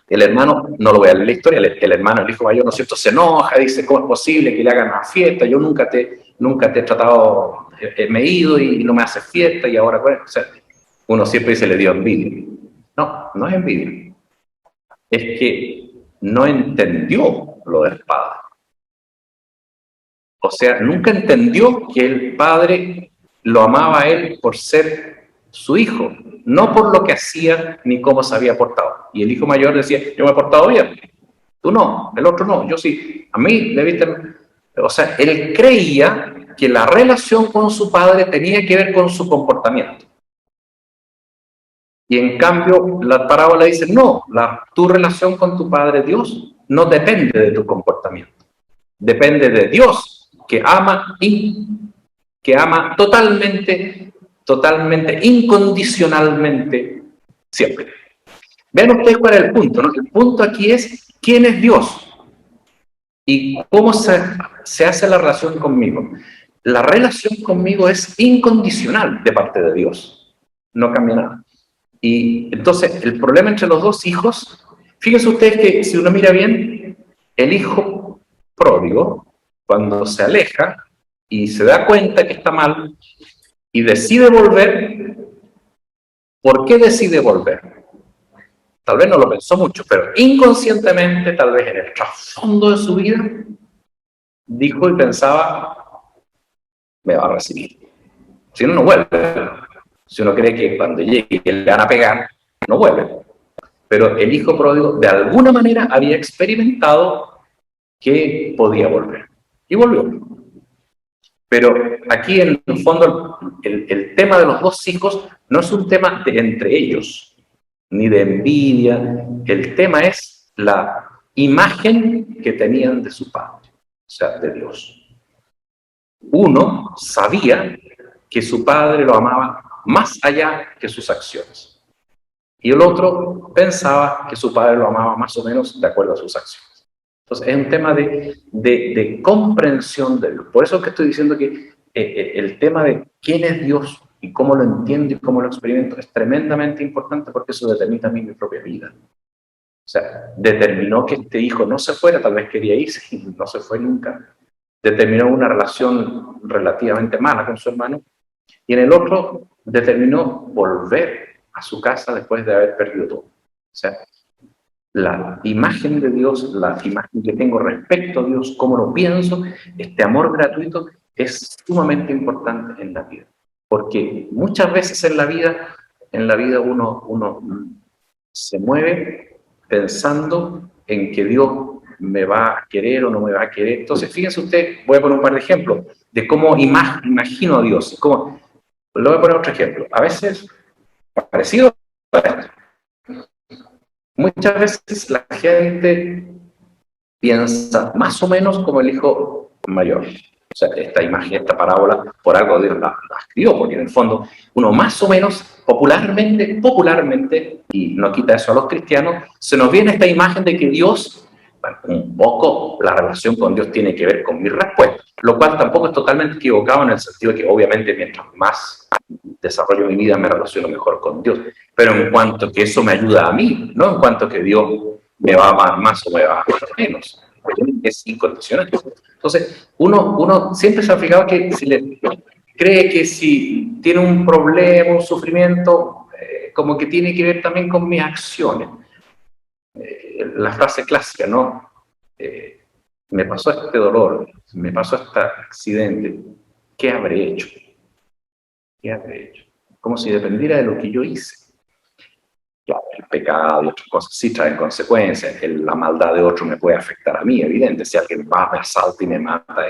Speaker 2: El hermano, no lo voy a leer la historia, el hermano, el hijo mayor, ¿no es cierto?, se enoja, dice, ¿cómo es posible que le hagan una fiesta? Yo nunca te he tratado, me he ido y no me haces fiesta y ahora, bueno, o sea, uno siempre dice, le dio envidia. No, no es envidia. Es que no entendió lo del padre. O sea, nunca entendió que el padre lo amaba a él por ser su hijo, no por lo que hacía ni cómo se había portado. Y el hijo mayor decía, yo me he portado bien, tú no, el otro no, yo sí. A mí le viste... O sea, él creía que la relación con su padre tenía que ver con su comportamiento. Y en cambio, la parábola dice, no, tu relación con tu Padre Dios no depende de tu comportamiento. Depende de Dios, que ama totalmente, incondicionalmente, siempre. Vean ustedes cuál es el punto, ¿no? El punto aquí es, ¿quién es Dios? Y cómo se hace la relación conmigo. La relación conmigo es incondicional de parte de Dios. No cambia nada. Y entonces, el problema entre los dos hijos, fíjense ustedes que si uno mira bien, el hijo pródigo, cuando se aleja y se da cuenta que está mal y decide volver, ¿por qué decide volver? Tal vez no lo pensó mucho, pero inconscientemente, tal vez en el trasfondo de su vida, dijo y pensaba, me va a recibir. Si no, no vuelve. Si uno cree que cuando llegue le van a pegar, no vuelve. Pero el hijo pródigo de alguna manera había experimentado que podía volver. Y volvió. Pero aquí en el fondo el tema de los dos hijos no es un tema de entre ellos, ni de envidia. El tema es la imagen que tenían de su padre, o sea, de Dios. Uno sabía que su padre lo amaba más allá que sus acciones. Y el otro pensaba que su padre lo amaba más o menos de acuerdo a sus acciones. Entonces, es un tema de comprensión de Dios. Por eso es que estoy diciendo que el tema de quién es Dios y cómo lo entiendo y cómo lo experimento es tremendamente importante porque eso determina también mi propia vida. O sea, determinó que este hijo no se fuera, tal vez quería irse y no se fue nunca. Determinó una relación relativamente mala con su hermano y en el otro determinó volver a su casa después de haber perdido todo. O sea, la imagen de Dios, la imagen que tengo respecto a Dios, cómo lo pienso, este amor gratuito es sumamente importante en la vida. Porque muchas veces en la vida uno se mueve pensando en que Dios me va a querer o no me va a querer. Entonces, fíjense usted, voy a poner un par de ejemplos de cómo imagino a Dios. Le voy a poner otro ejemplo. A veces, parecido a esto, muchas veces la gente piensa más o menos como el hijo mayor. O sea, esta imagen, esta parábola, por algo Dios la escribió, porque en el fondo uno más o menos popularmente, y no quita eso a los cristianos, se nos viene esta imagen de que Dios, bueno, un poco la relación con Dios tiene que ver con mi respuesta, lo cual tampoco es totalmente equivocado en el sentido de que obviamente mientras más desarrollo mi vida me relaciono mejor con Dios, pero en cuanto que eso me ayuda a mí, no en cuanto que Dios me va a amar más o me va a amar menos, es incondicional. Entonces, uno siempre se ha fijado que cree que si tiene un problema, un sufrimiento, como que tiene que ver también con mis acciones. La frase clásica, ¿no? Me pasó este dolor, me pasó este accidente, ¿qué habré hecho? ¿Qué habré hecho? Como si dependiera de lo que yo hice. Claro, el pecado y otras cosas sí traen consecuencias. La maldad de otro me puede afectar a mí, evidente. Si alguien va, me asalta y me mata,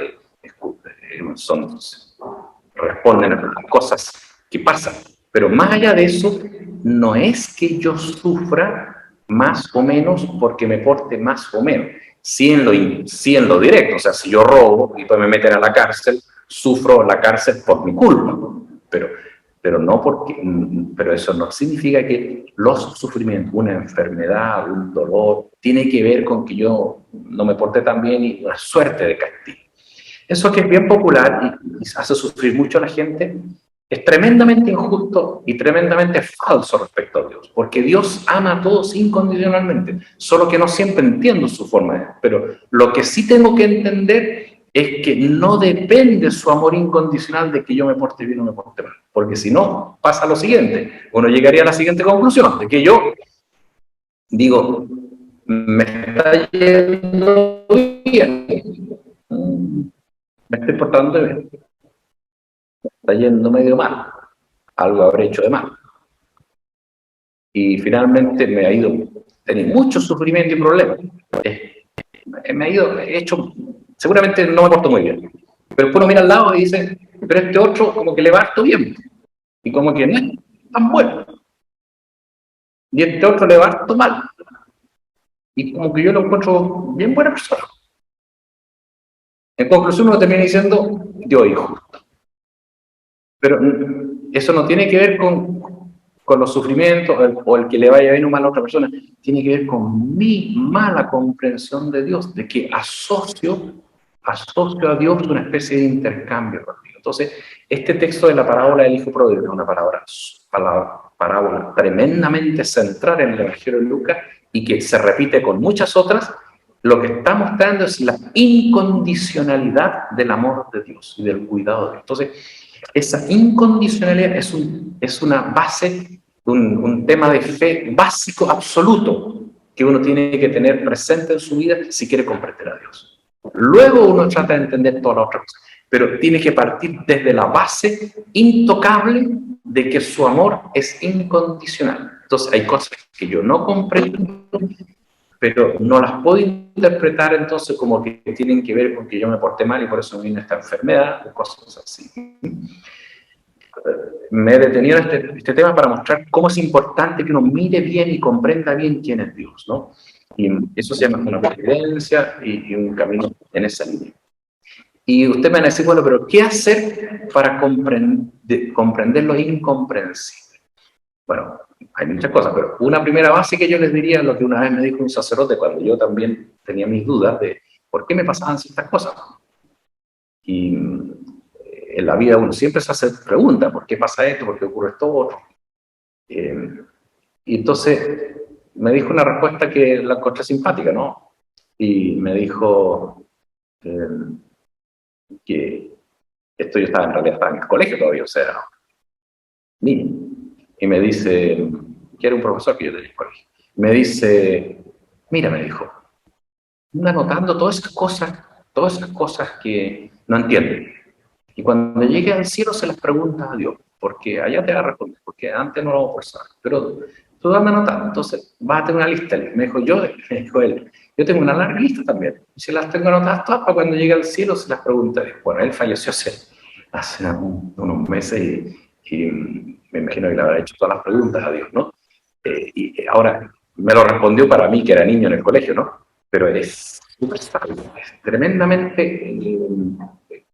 Speaker 2: son responden a las cosas que pasan. Pero más allá de eso, no es que yo sufra más o menos porque me porte más o menos. Sí en lo directo, o sea, si yo robo y pues me meten a la cárcel, sufro la cárcel por mi culpa, pero no porque, pero eso no significa que los sufrimientos, una enfermedad, un dolor, tiene que ver con que yo no me porté tan bien y una suerte de castigo. Eso que es bien popular y hace sufrir mucho a la gente, es tremendamente injusto y tremendamente falso respecto a Dios, porque Dios ama a todos incondicionalmente, solo que no siempre entiendo su forma de, pero lo que sí tengo que entender es que no depende su amor incondicional de que yo me porte bien o me porte mal, porque si no, pasa lo siguiente, uno llegaría a la siguiente conclusión, de que yo digo, me está yendo bien, me estoy portando bien, está yendo medio mal, algo habré hecho de mal. Y finalmente me ha ido, tenía mucho sufrimiento y problemas. Me ha ido, he hecho, seguramente no me porto muy bien. Pero después uno mira al lado y dice, pero este otro como que le va harto bien. Y como que no es tan bueno. Y este otro le va harto mal. Y como que yo lo encuentro bien buena persona. En conclusión uno termina diciendo, Dios hijo. Pero eso no tiene que ver con los sufrimientos o el que le vaya bien o mal a otra persona, tiene que ver con mi mala comprensión de Dios, de que asocio a Dios una especie de intercambio conmigo. Entonces, este texto de la parábola del hijo pródigo es una parábola tremendamente central en el Evangelio de Lucas y que se repite con muchas otras. Lo que está mostrando es la incondicionalidad del amor de Dios y del cuidado de Dios. Entonces, esa incondicionalidad es una base, un tema de fe básico, absoluto, que uno tiene que tener presente en su vida si quiere comprender a Dios. Luego uno trata de entender todas las otras cosas, pero tiene que partir desde la base intocable de que su amor es incondicional. Entonces hay cosas que yo no comprendo, pero no las puedo interpretar entonces como que tienen que ver con que yo me porté mal y por eso me vino esta enfermedad o cosas así. Me he detenido en este tema para mostrar cómo es importante que uno mire bien y comprenda bien quién es Dios, ¿no? Y eso se llama una providencia y un camino en esa línea. Y usted me va a decir, bueno, pero ¿qué hacer para comprender lo incomprensible? Bueno, hay muchas cosas, pero una primera base que yo les diría es lo que una vez me dijo un sacerdote cuando yo también tenía mis dudas de por qué me pasaban ciertas cosas. Y en la vida uno siempre se hace preguntas, ¿por qué pasa esto? ¿Por qué ocurre esto otro? Y entonces me dijo una respuesta que la encontré simpática, ¿no? Y me dijo que esto yo estaba en realidad estaba en el colegio todavía, o sea, niño. Y me dice, que era un profesor que yo tenía en el colegio, me dice, mira, me dijo, anda anotando todas esas cosas que no entienden. Y cuando llegue al cielo se las preguntas a Dios, porque allá te va a responder, porque antes no lo vamos a forzar. Pero tú anda anotando, entonces vas a tener una lista. Me dijo él, yo tengo una larga lista también. Y si las tengo anotadas todas, para cuando llegue al cielo se las preguntaré. Bueno, él falleció hace unos meses y me imagino que le habrá hecho todas las preguntas a Dios, ¿no? Y ahora me lo respondió para mí, que era niño en el colegio, ¿no? Pero es súper sabio, es tremendamente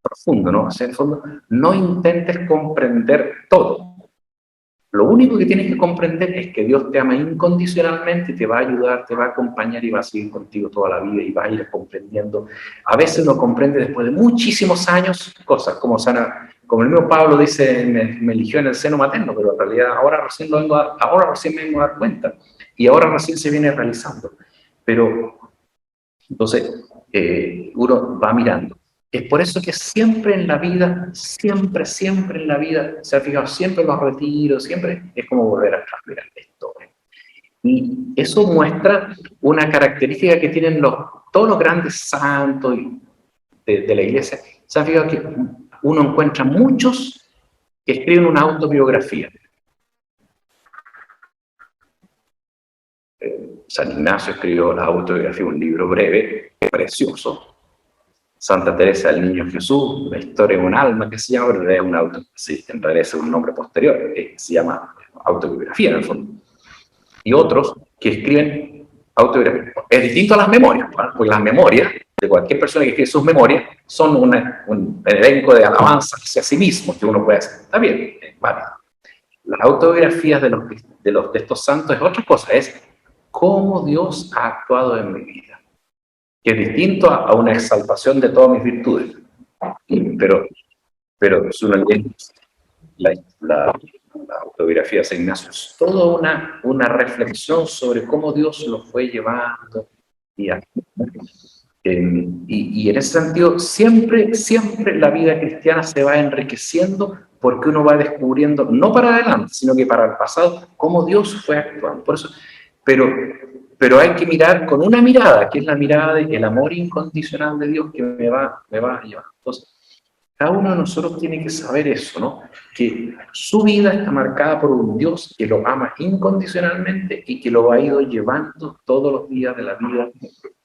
Speaker 2: profundo, ¿no? O sea, en el fondo, no intentes comprender todo. Lo único que tienes que comprender es que Dios te ama incondicionalmente, te va a ayudar, te va a acompañar y va a seguir contigo toda la vida y va a ir comprendiendo. A veces uno comprende después de muchísimos años cosas, como el mismo Pablo dice, me eligió en el seno materno, pero en realidad ahora recién me vengo a dar cuenta y ahora recién se viene realizando. Pero entonces uno va mirando. Es por eso que siempre en la vida, siempre en la vida, se ha fijado, siempre los retiros, siempre es como volver atrás, mirar esto. Y eso muestra una característica que tienen todos los grandes santos de la iglesia. Se ha fijado que uno encuentra muchos que escriben una autobiografía. San Ignacio escribió la autobiografía, un libro breve, precioso. Santa Teresa del Niño Jesús, la historia de un alma que se llama, pero es un auto, sí, en realidad es un nombre posterior, se llama autobiografía en el fondo. Y otros que escriben autobiografía. Es distinto a las memorias, ¿no? Porque las memorias de cualquier persona que escribe sus memorias son un elenco de alabanzas hacia sí mismo que uno puede hacer. Está bien, es válido. Las autobiografías de estos santos es otra cosa, es cómo Dios ha actuado en mi vida, que es distinto a una exaltación de todas mis virtudes. Pero si uno lee la autobiografía de San Ignacio, es toda una reflexión sobre cómo Dios lo fue llevando día a día. Y en ese sentido, siempre la vida cristiana se va enriqueciendo porque uno va descubriendo, no para adelante, sino que para el pasado, cómo Dios fue actuando. Por eso, pero hay que mirar con una mirada, que es la mirada del amor incondicional de Dios que me va a llevar. Entonces, cada uno de nosotros tiene que saber eso, ¿no? Que su vida está marcada por un Dios que lo ama incondicionalmente y que lo ha ido llevando todos los días de la vida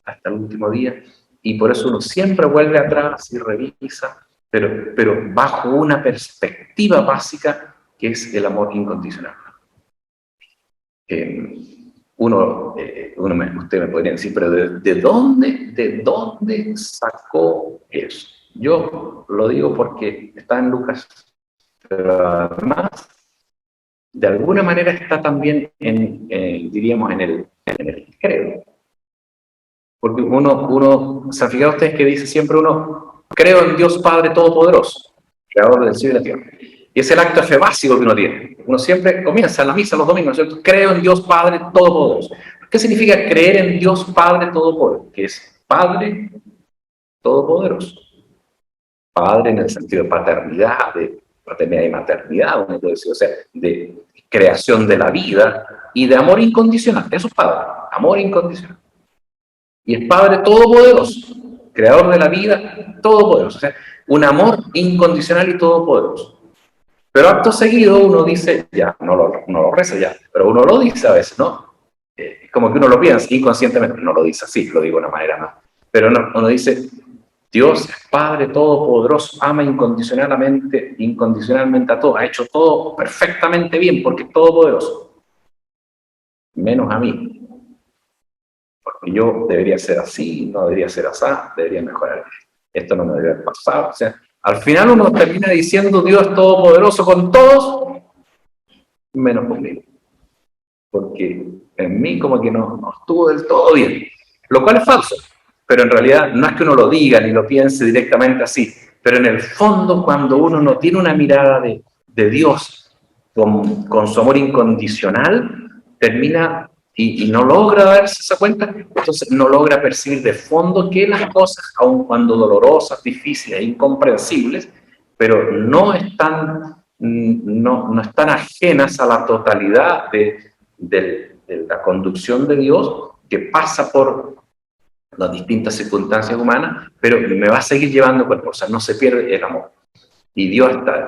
Speaker 2: hasta el último día. Y por eso uno siempre vuelve atrás y revisa, pero bajo una perspectiva básica que es el amor incondicional. Usted me podría decir, pero ¿de dónde sacó eso? Yo lo digo porque está en Lucas, pero además, de alguna manera está también diríamos, en el credo. Porque ¿se han fijado ustedes que dice siempre uno, creo en Dios Padre Todopoderoso, creador del cielo y la tierra? Y es el acto de fe básico que uno tiene. Uno siempre comienza en la misa los domingos, ¿cierto? Creo en Dios Padre Todopoderoso. ¿Qué significa creer en Dios Padre Todopoderoso? Que es Padre Todopoderoso. Padre en el sentido de paternidad y maternidad, uno puede decir, o sea, de creación de la vida y de amor incondicional. Eso es Padre, amor incondicional. Y es Padre Todopoderoso, creador de la vida, todopoderoso. O sea, un amor incondicional y todopoderoso. Pero acto seguido uno dice, ya, no lo reza ya, pero uno lo dice a veces, ¿no? Es como que uno lo piensa inconscientemente, no lo dice así, lo digo de una manera más. Pero no, uno dice, Dios es Padre Todopoderoso, ama incondicionalmente a todos, ha hecho todo perfectamente bien porque es todopoderoso, menos a mí. Porque yo debería ser así, no debería ser así, debería mejorar. Esto no me debe haber pasado. O sea, al final uno termina diciendo Dios es todopoderoso con todos, menos conmigo. Porque en mí como que no estuvo del todo bien. Lo cual es falso. Pero en realidad no es que uno lo diga ni lo piense directamente así. Pero en el fondo, cuando uno no tiene una mirada de Dios con su amor incondicional, termina y no logra darse esa cuenta, entonces no logra percibir de fondo que las cosas, aun cuando dolorosas, difíciles e incomprensibles, pero no están ajenas a la totalidad de la conducción de Dios que pasa por las distintas circunstancias humanas, pero me va a seguir llevando con cosas, no se pierde el amor. Y Dios está ahí.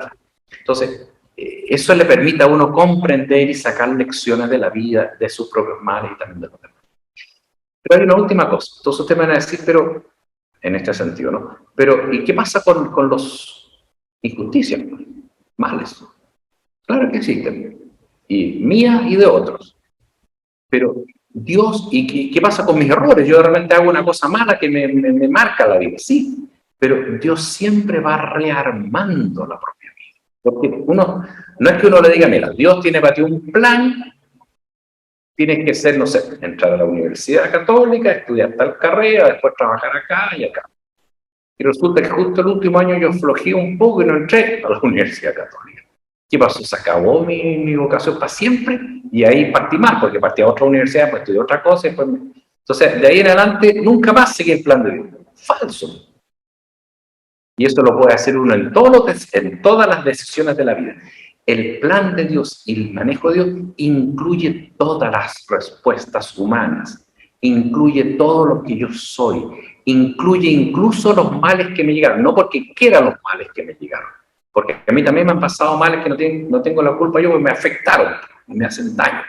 Speaker 2: Entonces, eso le permite a uno comprender y sacar lecciones de la vida, de sus propios males y también de los demás. Pero hay una última cosa. Entonces ustedes me van a decir, pero, en este sentido, ¿no? Pero, ¿y qué pasa con los injusticias, males? Claro que existen. Y mías y de otros. Pero Dios, ¿y qué pasa con mis errores? Yo realmente hago una cosa mala que me marca la vida. Sí, pero Dios siempre va rearmando la propia vida. Porque no es que uno le diga, mira, Dios tiene para ti un plan, tienes que ser, no sé, entrar a la universidad católica, estudiar tal carrera, después trabajar acá y acá. Y resulta que justo el último año yo flojeé un poco y no entré a la universidad católica. ¿Qué pasó? Se acabó mi vocación para siempre y ahí partí mal, porque partí a otra universidad, pues estudié otra cosa. Entonces, de ahí en adelante, nunca más seguí el plan de Dios. Falso. Y esto lo puede hacer uno en todas las decisiones de la vida. El plan de Dios y el manejo de Dios incluye todas las respuestas humanas, incluye todo lo que yo soy, incluye incluso los males que me llegaron, no porque quieran los males que me llegaron, porque a mí también me han pasado males que no tengo la culpa yo, porque me afectaron, me hacen daño.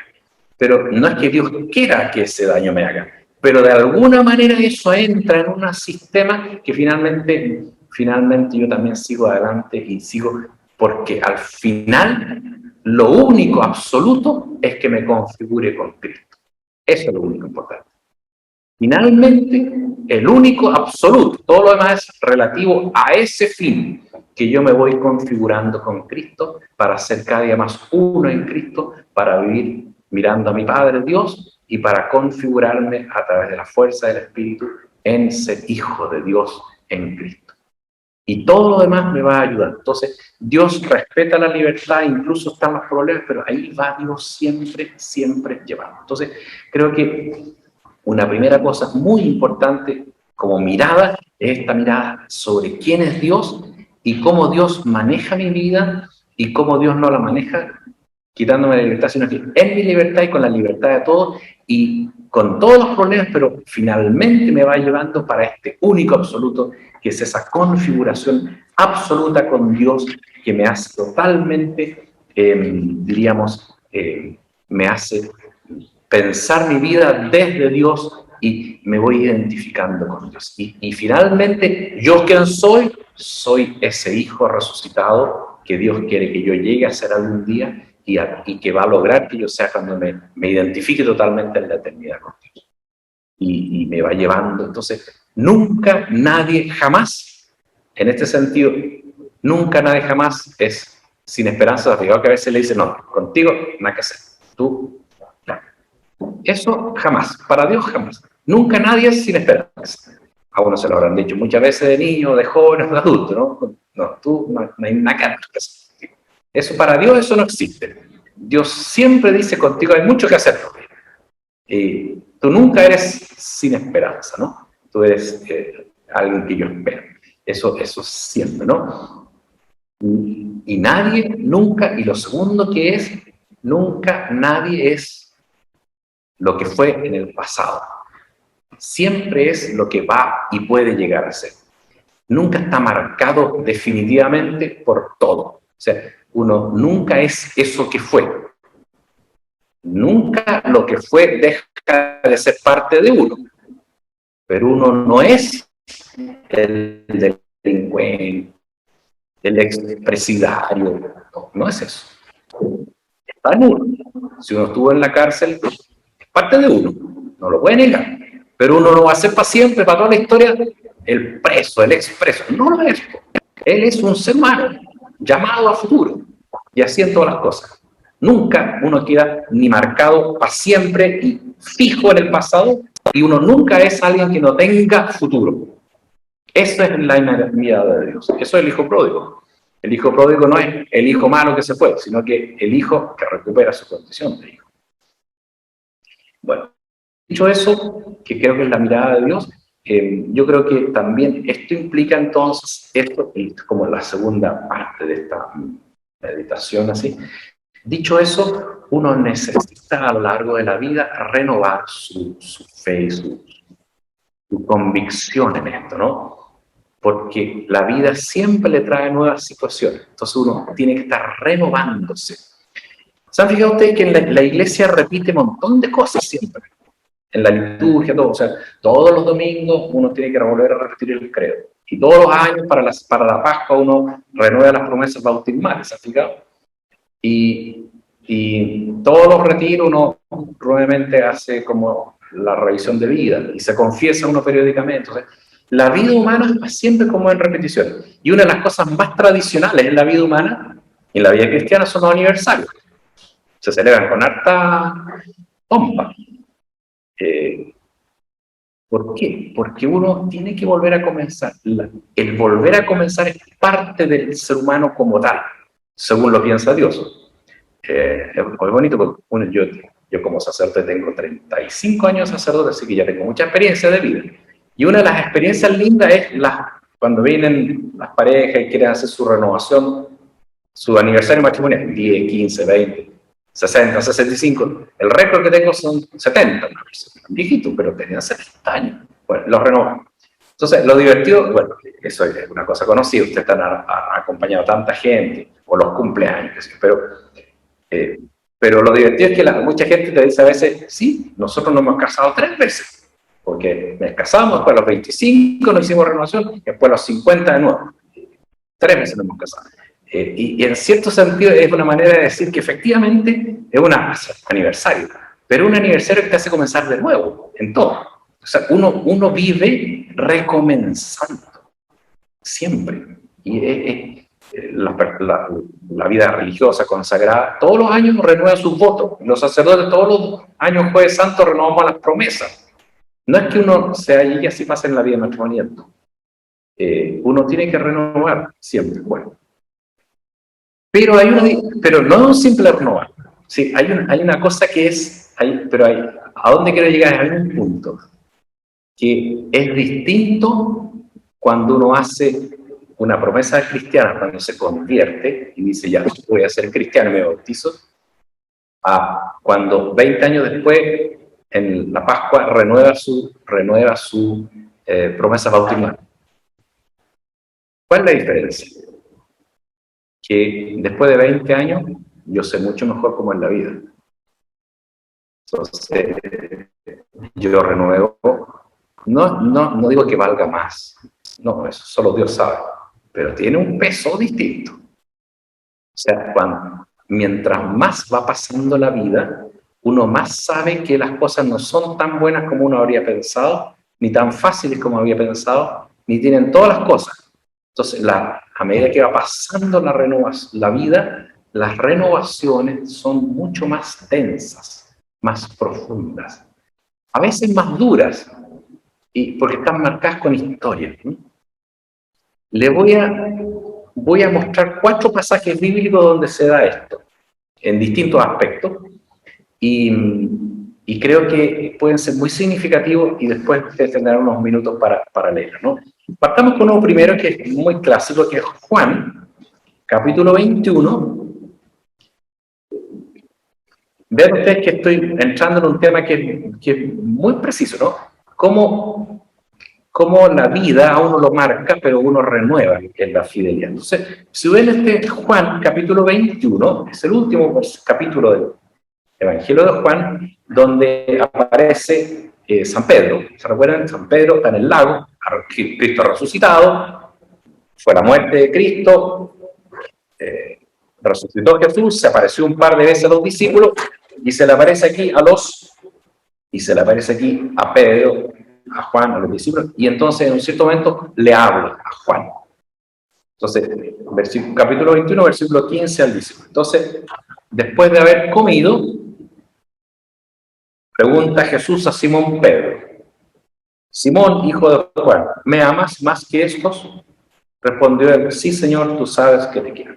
Speaker 2: Pero no es que Dios quiera que ese daño me haga, pero de alguna manera eso entra en un sistema que finalmente yo también sigo adelante y sigo, porque al final lo único absoluto es que me configure con Cristo. Eso es lo único importante. Finalmente, el único absoluto, todo lo demás es relativo a ese fin, que yo me voy configurando con Cristo para ser cada día más uno en Cristo, para vivir mirando a mi Padre Dios y para configurarme a través de la fuerza del Espíritu en ser hijo de Dios en Cristo. Y todo lo demás me va a ayudar. Entonces, Dios respeta la libertad, incluso están los problemas, pero ahí va Dios siempre, siempre llevando. Entonces, creo que una primera cosa muy importante como mirada es esta mirada sobre quién es Dios y cómo Dios maneja mi vida y cómo Dios no la maneja quitándome la libertad, sino que en mi libertad y con la libertad de todos y con todos los problemas, pero finalmente me va llevando para este único absoluto, que es esa configuración absoluta con Dios que me hace totalmente, me hace pensar mi vida desde Dios y me voy identificando con Dios. Y finalmente, ¿yo quién soy? Soy ese hijo resucitado que Dios quiere que yo llegue a ser algún día y que va a lograr que yo sea cuando me identifique totalmente en la eternidad con Dios. Y me va llevando. Entonces, nunca, nadie, jamás, en este sentido, nunca, nadie, jamás es sin esperanza. Fíjate que a veces le dicen, no, contigo, nada que hacer. Tú, no. Eso jamás, para Dios jamás. Nunca nadie es sin esperanza. A uno se lo habrán dicho muchas veces de niño, de joven, de adulto, ¿no? No, tú no hay nada que hacer. Eso para Dios, eso no existe. Dios siempre dice contigo, hay mucho que hacer. Tú nunca eres sin esperanza, ¿no? Tú eres alguien que yo espero. Eso siempre, ¿no? Y nadie, nunca, y lo segundo que es, nunca nadie es lo que fue en el pasado. Siempre es lo que va y puede llegar a ser. Nunca está marcado definitivamente por todo. O sea, uno nunca es eso que fue. Nunca lo que fue deja de ser parte de uno. Pero uno no es el delincuente, el expresidario. No es eso. Está en uno. Si uno estuvo en la cárcel, es parte de uno. No lo puede negar. Pero uno no va a ser para siempre, para toda la historia, el preso, el expreso. No lo es. Él es un ser humano llamado a futuro. Y así en todas las cosas. Nunca uno queda ni marcado para siempre y fijo en el pasado, y uno nunca es alguien que no tenga futuro. Eso es la mirada de Dios. Eso es el hijo pródigo. El hijo pródigo no es el hijo malo que se fue, sino que el hijo que recupera su condición de hijo. Bueno, dicho eso, que creo que es la mirada de Dios, yo creo que también esto implica entonces, esto como la segunda parte de esta meditación así. Dicho eso, uno necesita a lo largo de la vida renovar su fe y su convicción en esto, ¿no? Porque la vida siempre le trae nuevas situaciones. Entonces uno tiene que estar renovándose. ¿Se han fijado ustedes que en la iglesia repite un montón de cosas siempre? En la liturgia, todo. O sea, todos los domingos uno tiene que volver a repetir el credo. Y todos los años para la Pascua uno renueva las promesas bautismales, ¿se han fijado? Y todos los retiros uno nuevamente hace como la revisión de vida y se confiesa uno periódicamente. Entonces, la vida humana es siempre como en repetición. Y una de las cosas más tradicionales en la vida humana y en la vida cristiana son los aniversarios. Se celebran con harta pompa. ¿Por qué? Porque uno tiene que volver a comenzar. El volver a comenzar es parte del ser humano como tal, según lo piensa Dios. Es muy bonito porque yo como sacerdote tengo 35 años de sacerdote, así que ya tengo mucha experiencia de vida. Y una de las experiencias lindas es cuando vienen las parejas y quieren hacer su renovación, su aniversario matrimonial, 10, 15, 20, 60, 65. El récord que tengo son 70, viejitos, pero tenían 70 años. Bueno, los renovan. Entonces, lo divertido, bueno, eso es una cosa conocida, ustedes están acompañado a tanta gente, o los cumpleaños, pero lo divertido es que mucha gente te dice a veces, sí, nosotros nos hemos casado 3 veces. porque nos casamos, después a los 25 nos hicimos renovación, y después a los 50 de nuevo. 3 veces nos hemos casado. Y en cierto sentido es una manera de decir que efectivamente es un aniversario, pero un aniversario que te hace comenzar de nuevo, en todo. O sea, uno vive recomenzando, siempre. Y la vida religiosa consagrada, todos los años renueva sus votos. Los sacerdotes todos los años, Jueves Santo, renovamos las promesas. No es que uno sea allí y así pasa en la vida matrimonial. Uno tiene que renovar siempre. Bueno. Pero no es un simple renovar. Sí, hay una cosa que es, ¿a dónde quiero llegar? Hay un punto que es distinto cuando uno hace una promesa cristiana, cuando se convierte y dice, ya, voy a ser cristiano y me bautizo, a cuando 20 años después, en la Pascua, renueva su promesa bautismal. ¿Cuál es la diferencia? Que después de 20 años, yo sé mucho mejor cómo es la vida. Entonces, yo renuevo. No digo que valga más. No, eso solo Dios sabe. Pero tiene un peso distinto. O sea, mientras más va pasando la vida, uno más sabe que las cosas no son tan buenas como uno habría pensado, ni tan fáciles como había pensado, ni tienen todas las cosas. Entonces, a medida que va pasando la vida, las renovaciones son mucho más densas, más profundas, a veces más duras, porque están marcadas con historia. Le voy a mostrar 4 pasajes bíblicos donde se da esto, en distintos aspectos, y creo que pueden ser muy significativos, y después ustedes tendrán unos minutos para leerlo, ¿no? Partamos con uno primero que es muy clásico, que es Juan, capítulo 21. Vean ustedes que estoy entrando en un tema que es muy preciso, ¿no? Cómo la vida a uno lo marca, pero uno renueva en la fidelidad. Entonces, si ven Juan, capítulo 21, es el último capítulo del Evangelio de Juan, donde aparece San Pedro. ¿Se recuerdan? San Pedro está en el lago, Cristo resucitado, fue la muerte de Cristo, resucitó Jesús, se apareció un par de veces a los discípulos, y se le aparece aquí a Pedro, a Juan, a los discípulos, y entonces en un cierto momento le habla a Juan. Entonces, capítulo 21, versículo 15 al 19. Entonces, después de haber comido, pregunta Jesús a Simón Pedro: Simón, hijo de Juan, ¿me amas más que estos? Respondió él: sí, Señor, tú sabes que te quiero.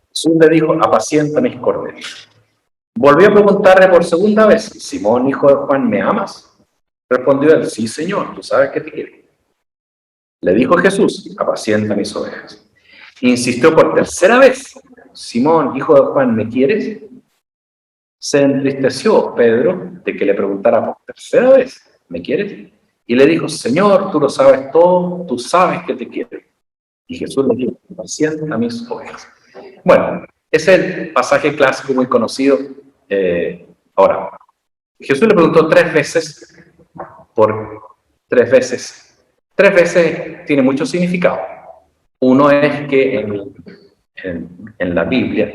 Speaker 2: Jesús le dijo: apacienta mis corderos. Volvió a preguntarle por segunda vez: Simón, hijo de Juan, ¿me amas? Respondió él: sí, Señor, tú sabes que te quiero. Le dijo Jesús: apacienta mis ovejas. Insistió por tercera vez: Simón, hijo de Juan, ¿me quieres? Se entristeció Pedro de que le preguntara por tercera vez: ¿me quieres? Y le dijo: Señor, tú lo sabes todo, tú sabes que te quiero. Y Jesús le dijo: apacienta mis ovejas. Bueno, ese es el pasaje clásico muy conocido. Ahora, Jesús le preguntó 3 veces por 3 veces. 3 veces tiene mucho significado. Uno es que en la Biblia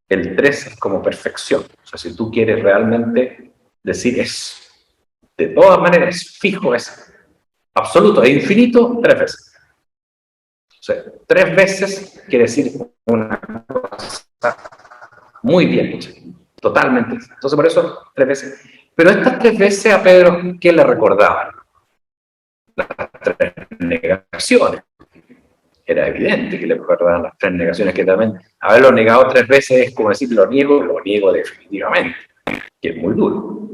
Speaker 2: el 3 es como perfección. O sea, si tú quieres realmente decir es, de todas maneras, es fijo, es absoluto, es infinito, 3 veces. O sea, 3 veces quiere decir una cosa muy bien hecha, totalmente. Entonces, por eso, 3 veces. Pero estas 3 veces a Pedro, ¿qué le recordaban? Las 3 negaciones. Era evidente que le recordaban las 3 negaciones, que también haberlo negado 3 veces es como decir: lo niego definitivamente, que es muy duro.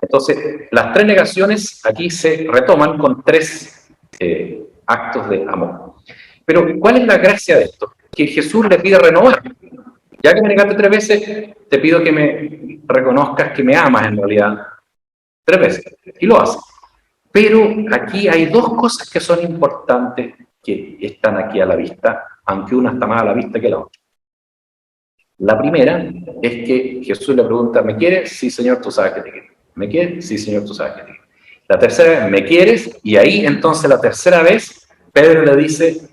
Speaker 2: Entonces, las 3 negaciones aquí se retoman con 3 actos de amor. Pero, ¿cuál es la gracia de esto? Que Jesús le pide renovar. Ya que me negaste 3 veces, te pido que me reconozcas que me amas en realidad 3 veces. Y lo hace. Pero aquí hay 2 cosas que son importantes que están aquí a la vista, aunque una está más a la vista que la otra. La primera es que Jesús le pregunta: ¿me quieres? Sí, Señor, tú sabes que te quiero. ¿Me quieres? Sí, Señor, tú sabes que te quiero. La tercera vez, ¿me quieres? Y ahí entonces la tercera vez, Pedro le dice,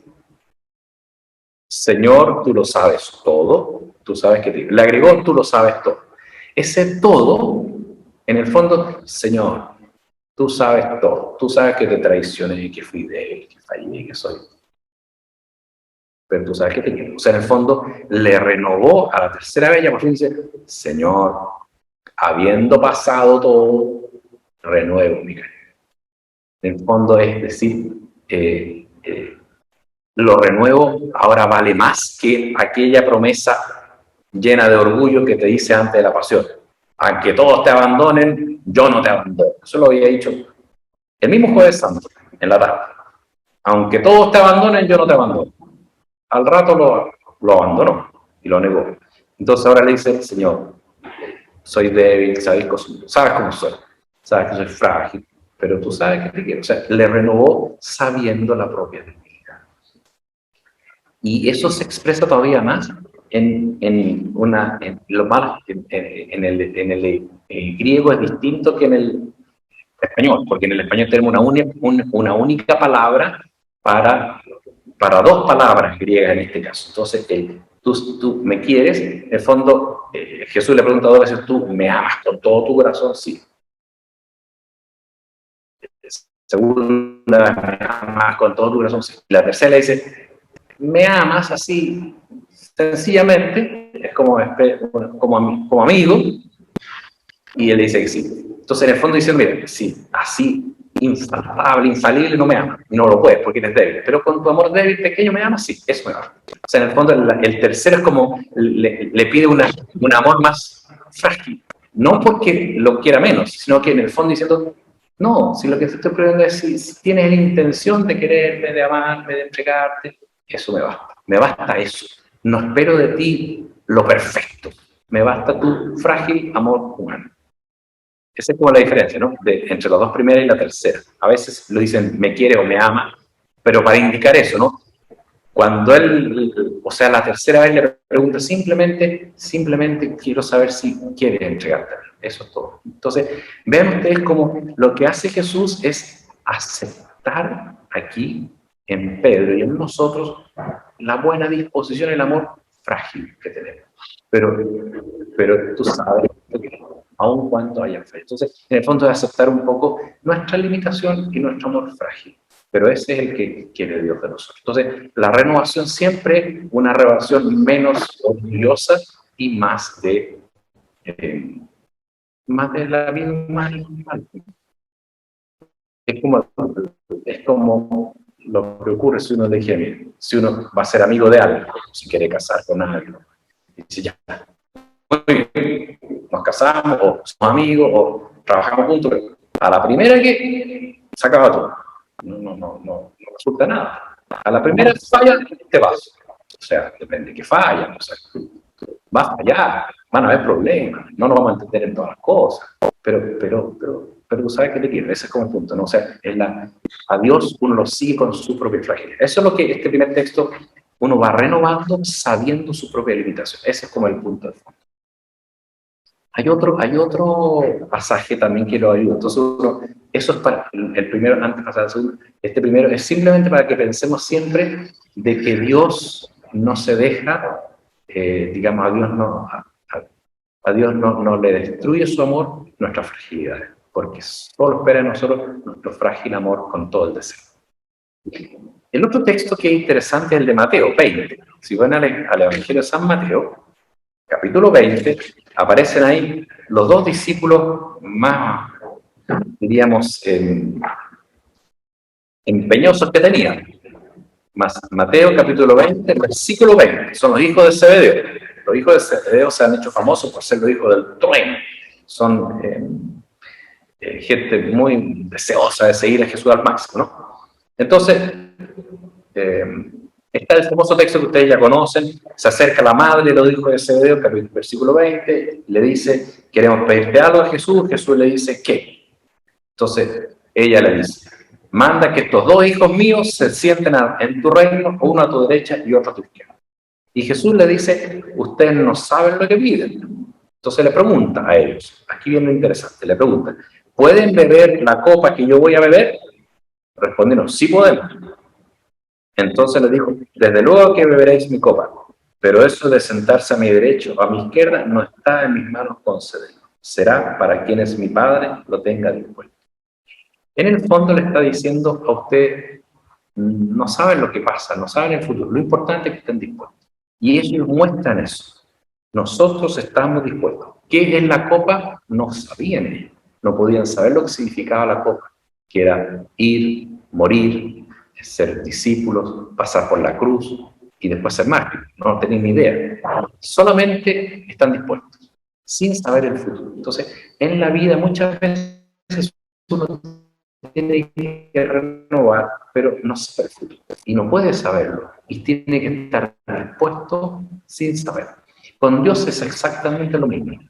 Speaker 2: Señor, tú lo sabes todo, tú sabes que le agregó, tú lo sabes todo. Ese todo, en el fondo, Señor, tú sabes todo, tú sabes que te traicioné, que fui débil, que fallé, que soy. Pero tú sabes que te quiero. O sea, en el fondo, le renovó a la tercera vez, y por fin dice, Señor, habiendo pasado todo, renuevo mi cariño. En el fondo es decir, lo renuevo ahora vale más que aquella promesa llena de orgullo que te dice antes de la pasión. Aunque todos te abandonen, yo no te abandono. Eso lo había dicho el mismo Jueves Santo, en la tarde. Aunque todos te abandonen, yo no te abandono. Al rato lo abandonó y lo negó. Entonces ahora le dice, Señor, soy débil, sabes cómo soy, sabes que soy frágil, pero tú sabes que te quiero. O sea, le renovó sabiendo la propia debilidad. Y eso se expresa todavía más en el griego es distinto que en el español, porque en el español tenemos una única palabra para dos palabras griegas en este caso. Entonces, tú me quieres, en el fondo, Jesús le pregunta 2 veces, ¿tú me amas con todo tu corazón? Sí. Segunda, me amas con todo tu corazón, sí. La tercera le dice, me amas así, sencillamente, es como amigo, y él dice que sí. Entonces, en el fondo dice, mira, sí, así, infalible, no me amas, no lo puedes porque eres débil, pero con tu amor débil, pequeño, me amas, sí, eso me ama. O sea, en el fondo, el tercero es como, le pide un amor más frágil, no porque lo quiera menos, sino que en el fondo diciendo, no, si lo que te estoy preguntando es si tienes la intención de quererme, de amarme, de entregarte, eso me basta eso. No espero de ti lo perfecto, me basta tu frágil amor humano. Esa es como la diferencia, ¿no? Entre las dos primeras y la tercera. A veces lo dicen me quiere o me ama, pero para indicar eso, ¿no? Cuando él, o sea, la tercera vez le pregunta simplemente quiero saber si quiere entregarte. Eso es todo. Entonces, vean ustedes cómo lo que hace Jesús es aceptar aquí en Pedro y en nosotros la buena disposición y el amor frágil que tenemos. Pero tú sabes que aun cuando haya fe. Entonces, en el fondo es aceptar un poco nuestra limitación y nuestro amor frágil. Pero ese es el que quiere Dios de nosotros. Entonces, la renovación siempre es una renovación menos orgullosa y más de la misma animal. Es como lo que ocurre si uno elige, si uno va a ser amigo de alguien, si quiere casar con alguien. Dice ya, muy bien, nos casamos, o somos amigos, o trabajamos juntos, pero a la primera que se acaba todo. No resulta nada. A la primera falla, te vas. O sea, depende de que falla. O sea, va a fallar, van a haber problemas, no nos vamos a entender en todas las cosas, pero tú sabes que te quiero, ese es como el punto, ¿no? O sea, a Dios uno lo sigue con su propia fragilidad. Eso es lo que este primer texto uno va renovando sabiendo su propia limitación. Ese es como el punto de fondo. Hay otro pasaje también que lo ayuda. Entonces, eso es para el primero, antes de pasar al segundo. Este primero es simplemente para que pensemos siempre de que Dios no se deja, digamos, a Dios no le destruye su amor nuestra fragilidad, porque solo espera en nosotros nuestro frágil amor con todo el deseo. El otro texto que es interesante es el de Mateo 20. Si van al Evangelio de San Mateo, capítulo 20, aparecen ahí los dos discípulos más, diríamos, empeñosos que tenían. Mateo capítulo 20, versículo 20, son los hijos de Zebedeo. Los hijos de Zebedeo se han hecho famosos por ser los hijos del trueno. Son gente muy deseosa de seguir a Jesús al máximo, ¿no? Entonces, está el famoso texto que ustedes ya conocen. Se acerca la madre de los hijos de Zebedeo, versículo 20, le dice, queremos pedirte algo a Jesús. Jesús le dice, ¿qué? Entonces, ella le dice, manda que estos dos hijos míos se sienten en tu reino, uno a tu derecha y otro a tu izquierda. Y Jesús le dice, ustedes no saben lo que piden. Entonces le pregunta a ellos, aquí viene lo interesante, le pregunta, ¿pueden beber la copa que yo voy a beber? Respondieron, sí podemos. Entonces les dijo, desde luego que beberéis mi copa, pero eso de sentarse a mi derecha o a mi izquierda no está en mis manos concederlo. Será para quienes mi Padre lo tenga dispuesto. En el fondo le está diciendo a usted, no saben lo que pasa, no saben el futuro, lo importante es que estén dispuestos. Y ellos muestran eso. Nosotros estamos dispuestos. ¿Qué es la copa? No sabían ellos. No podían saber lo que significaba la copa, que era ir, morir, ser discípulos, pasar por la cruz y después ser mártires. No tenían ni idea. Solamente están dispuestos, sin saber el futuro. Entonces, en la vida muchas veces uno tiene que renovar, pero no sabe el futuro. Y no puede saberlo. Y tiene que estar dispuesto sin saber. Con Dios es exactamente lo mismo.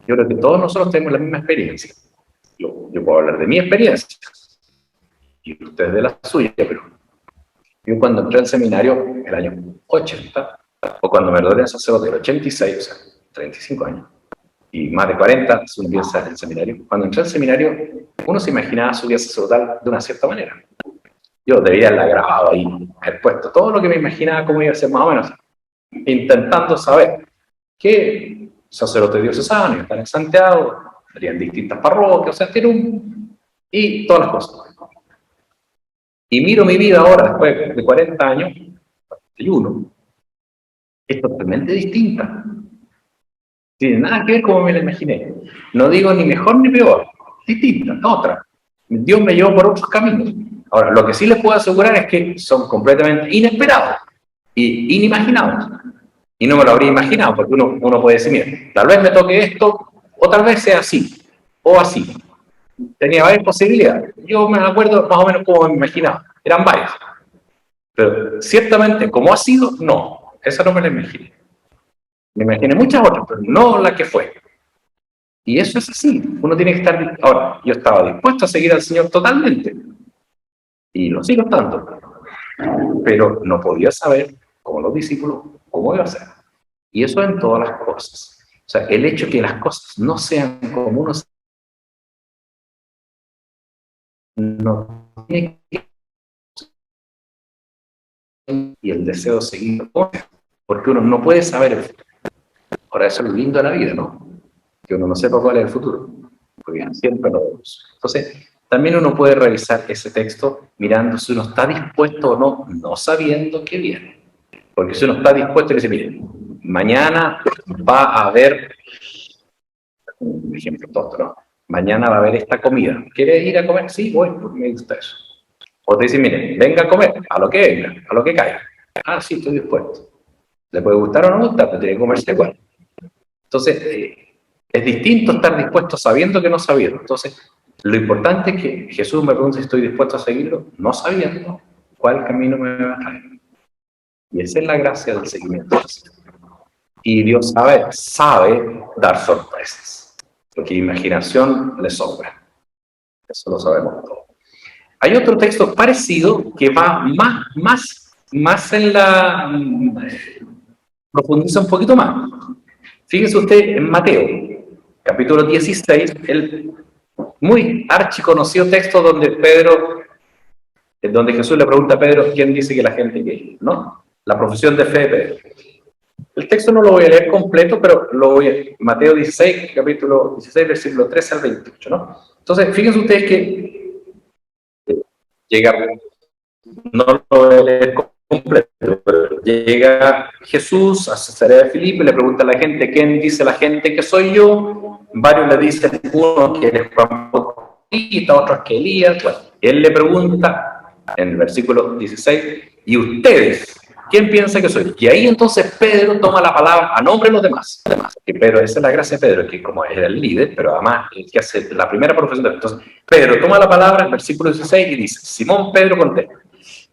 Speaker 2: Yo creo que todos nosotros tenemos la misma experiencia. Yo puedo hablar de mi experiencia y ustedes de la suya, pero yo cuando entré al seminario el año 80, o cuando me ordené sacerdote el 86, o sea, 35 años, y más de 40, si uno piensa en el seminario, cuando entré al seminario, uno se imaginaba su vida sacerdotal de una cierta manera. Yo debería haberla grabado ahí, haber puesto todo lo que me imaginaba cómo iba a ser más o menos, intentando saber que sacerdote diocesano, estar en Santiago, estaría en distintas parroquias, o sea, y todas las cosas. Y miro mi vida ahora, después de 40 años, 41, es totalmente distinta. Tiene nada que ver como me la imaginé. No digo ni mejor ni peor, distinta, otra. Dios me llevó por otros caminos. Ahora, lo que sí les puedo asegurar es que son completamente inesperados y inimaginados. Y no me lo habría imaginado, porque uno puede decir, mira, tal vez me toque esto, o tal vez sea así, o así. Tenía varias posibilidades. Yo me acuerdo más o menos como me imaginaba. Eran varias. Pero ciertamente, como ha sido, no. Esa no me la imaginé. Me imaginé muchas otras, pero no la que fue. Y eso es así. Uno tiene que estar... Ahora, yo estaba dispuesto a seguir al Señor totalmente. Y lo sigo estando. Pero no podía saber, como los discípulos, cómo iba a ser. Y eso en todas las cosas. O sea, el hecho de que las cosas no sean como uno no tiene que... Y el deseo de seguir, porque uno no puede saber el futuro. Ahora, eso es lo lindo de la vida, ¿no? Que uno no sepa cuál es el futuro, porque siempre lo vemos. Entonces, también uno puede revisar ese texto mirando si uno está dispuesto o no, no sabiendo qué viene. Porque si uno está dispuesto y dice, mire, mañana va a haber, un ejemplo tonto, ¿no? Mañana va a haber esta comida. ¿Quiere ir a comer? Sí, voy, porque me gusta eso. O te dice, mire, venga a comer, a lo que venga, a lo que caiga. Ah, sí, estoy dispuesto. Le puede gustar o no gustar, pero tiene que comerse igual. Entonces, es distinto estar dispuesto sabiendo que no sabiendo. Entonces, lo importante es que Jesús me pregunte si estoy dispuesto a seguirlo, no sabiendo cuál camino me va a traer. Y esa es la gracia del seguimiento. Y Dios sabe dar sorpresas, porque imaginación le sobra. Eso lo sabemos todos. Hay otro texto parecido que va más en la... profundiza un poquito más. Fíjese usted en Mateo, capítulo 16, el muy archiconocido texto donde Jesús le pregunta a Pedro, ¿quién dice que la gente que es? ¿No? La profesión de fe de Pedro. El texto no lo voy a leer completo, pero Mateo 16, capítulo 16, versículo 13 al 28, ¿no? Entonces, fíjense ustedes que no lo voy a leer completo, pero llega Jesús a Cesarea de Filipo y le pregunta a la gente, ¿quién dice la gente que soy yo? Varios le dicen, uno que eres Juan Bautista, otros que Elías. Bueno, él le pregunta en el versículo 16, ¿y ustedes? ¿Quién piensa que soy? Y ahí entonces Pedro toma la palabra a nombre de los demás. Que Pedro, esa es la gracia de Pedro, que como era el líder, pero además el que hace la primera profesión. Entonces, Pedro toma la palabra en el versículo 16 y dice, Simón Pedro contesta,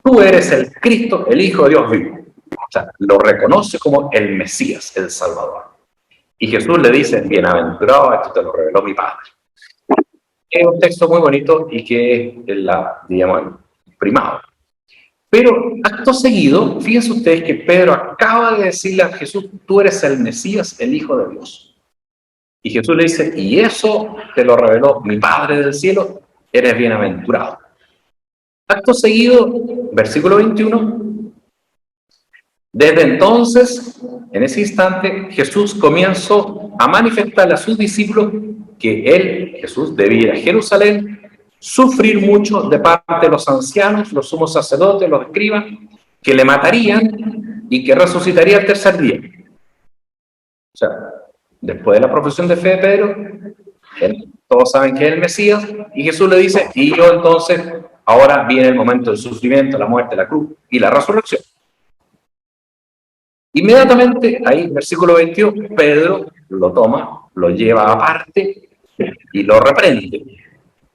Speaker 2: tú eres el Cristo, el Hijo de Dios vivo. O sea, lo reconoce como el Mesías, el Salvador. Y Jesús le dice, bienaventurado, esto te lo reveló mi Padre. Es un texto muy bonito y que es digamos, el primado. Pero acto seguido, fíjense ustedes que Pedro acaba de decirle a Jesús, tú eres el Mesías, el Hijo de Dios. Y Jesús le dice, y eso te lo reveló mi Padre del cielo, eres bienaventurado. Acto seguido, versículo 21, desde entonces, en ese instante, Jesús comenzó a manifestarle a sus discípulos que él, Jesús, debía ir a Jerusalén, sufrir mucho de parte de los ancianos, los sumos sacerdotes, los escribas, que le matarían y que resucitaría el tercer día. O sea, después de la profesión de fe de Pedro, todos saben que es el Mesías, y Jesús le dice, y yo entonces, ahora viene el momento del sufrimiento, la muerte, la cruz y la resurrección. Inmediatamente, ahí, versículo 22, Pedro lo toma, lo lleva aparte y lo reprende,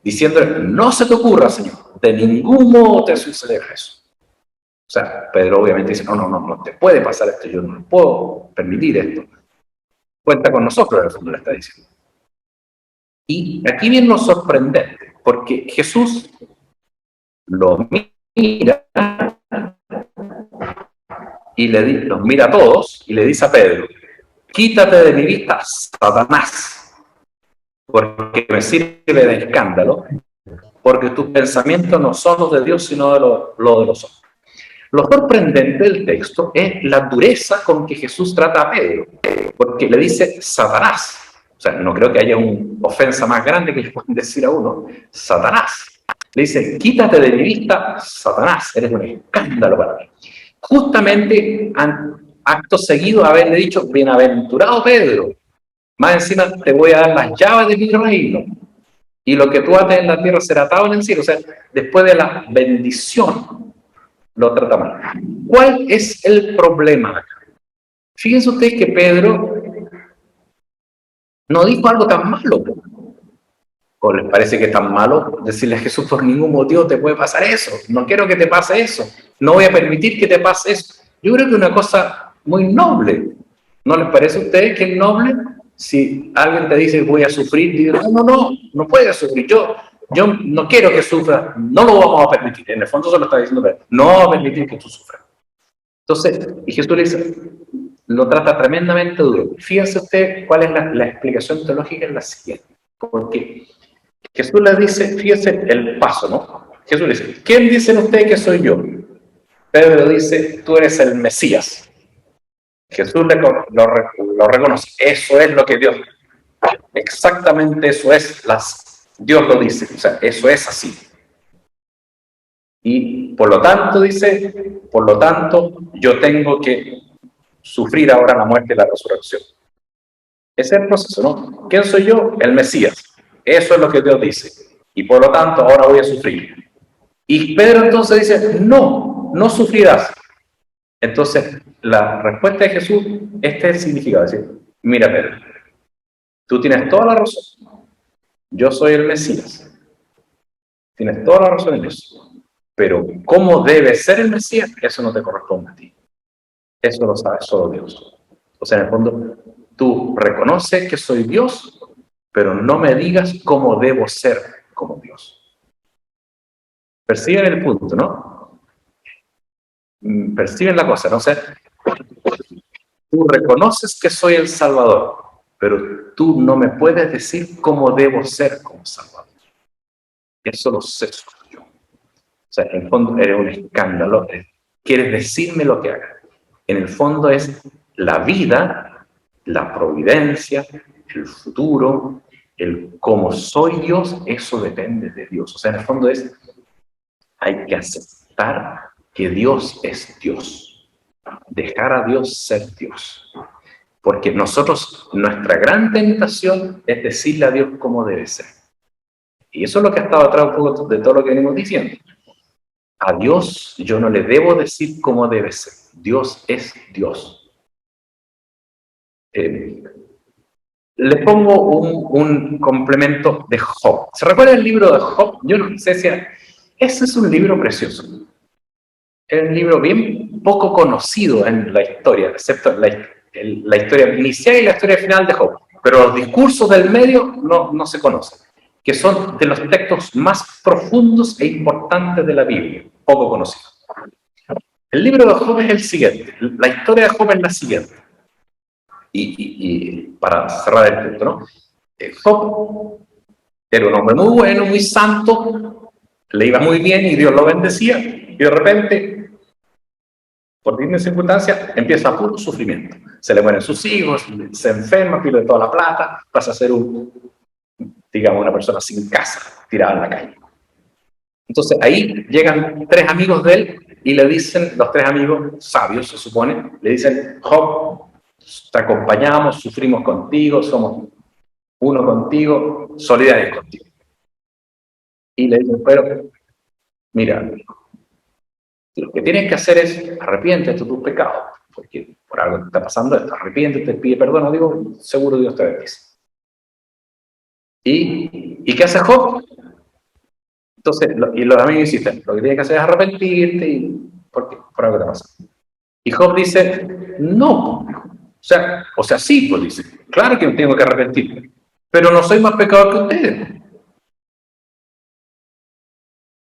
Speaker 2: diciéndole, no se te ocurra, Señor, de ningún modo te sucederá eso. O sea, Pedro obviamente dice, no te puede pasar esto, yo no puedo permitir esto. Cuenta con nosotros, en el fondo le está diciendo. Y aquí viene lo sorprendente, porque Jesús lo mira y los mira a todos y le dice a Pedro, quítate de mi vista, Satanás, porque me sirve de escándalo, porque tus pensamientos no son los de Dios, sino de los de los hombres. Lo sorprendente del texto es la dureza con que Jesús trata a Pedro, porque le dice Satanás. O sea, no creo que haya una ofensa más grande que le pueden decir a uno, Satanás. Le dice, quítate de mi vista, Satanás, eres un escándalo para mí. Justamente, acto seguido, haberle dicho, bienaventurado Pedro, más encima te voy a dar las llaves de mi reino, y lo que tú ates en la tierra será atado en el cielo. O sea, después de la bendición, lo trata mal. ¿Cuál es el problema? Fíjense ustedes que Pedro no dijo algo tan malo. ¿O les parece que es tan malo decirle a Jesús, por ningún motivo te puede pasar eso? No quiero que te pase eso. No voy a permitir que te pase eso. Yo creo que es una cosa muy noble. ¿No les parece a ustedes que es noble? Si alguien te dice voy a sufrir, digo, no puedes sufrir. Yo no quiero que sufra, no lo vamos a permitir. En el fondo se lo está diciendo, no vamos a permitir que tú sufras. Entonces, y Jesús le dice, lo trata tremendamente duro. Fíjense usted cuál es la explicación teológica, en la siguiente. Porque Jesús le dice, fíjense el paso, ¿no? Jesús le dice, ¿quién dicen ustedes que soy yo? Pedro dice, tú eres el Mesías. Jesús lo reconoce. Eso es lo que Dios, exactamente eso es, Dios lo dice. O sea, eso es así. Y por lo tanto, dice, yo tengo que sufrir ahora la muerte y la resurrección. Ese es el proceso, ¿no? ¿Quién soy yo? El Mesías. Eso es lo que Dios dice. Y por lo tanto, ahora voy a sufrir. Y Pedro entonces dice, no sufrirás. Entonces, la respuesta de Jesús, este es el significado. Es decir, mira Pedro, tú tienes toda la razón. Yo soy el Mesías. Tienes toda la razón en eso. Pero cómo debe ser el Mesías, eso no te corresponde a ti. Eso lo sabe solo Dios. O sea, en el fondo, tú reconoces que soy Dios, pero no me digas cómo debo ser como Dios. Perciben el punto, ¿no? Perciben la cosa, ¿no? O sea, tú reconoces que soy el Salvador, pero tú no me puedes decir cómo debo ser como Salvador. Eso lo sé solo yo. O sea, en el fondo eres un escándalo. Quieres decirme lo que haga. En el fondo es la vida, la providencia, el futuro, el cómo soy Dios, eso depende de Dios. O sea, en el fondo hay que aceptar que Dios es Dios. Dejar a Dios ser Dios. Porque nuestra gran tentación es decirle a Dios cómo debe ser. Y eso es lo que ha estado atrás un poco de todo lo que venimos diciendo. A Dios yo no le debo decir cómo debe ser. Dios es Dios. Le pongo un complemento de Job. ¿Se recuerda el libro de Job? Yo no sé si... Ese es un libro precioso. Es un libro bien poco conocido en la historia, excepto la historia inicial y la historia final de Job. Pero los discursos del medio no se conocen, que son de los textos más profundos e importantes de la Biblia, poco conocidos. El libro de Job es el siguiente, la historia de Job es la siguiente. y para cerrar el punto, ¿no? Job era un hombre muy bueno, muy santo, le iba muy bien y Dios lo bendecía, y de repente, por distintas circunstancias, empieza puro sufrimiento. Se le mueren sus hijos, se enferma, pierde toda la plata, pasa a ser digamos, una persona sin casa, tirada en la calle. Entonces ahí llegan 3 amigos de él y le dicen, los 3 amigos sabios se supone, le dicen: Job, te acompañamos, sufrimos contigo, somos uno contigo, solidarios contigo. Y le dicen: pero mira, lo que tienes que hacer es arrepiéntete de tus pecados, porque por algo te está pasando esto, arrepiéntete, pide perdón, no digo, seguro Dios te bendice. ¿Y qué hace Job? Entonces, y los amigos insisten, lo que tienes que hacer es arrepentirte, porque por algo te pasa. Y Job dice: no, o sea, sí, pues dice, claro que tengo que arrepentirme, pero no soy más pecador que ustedes.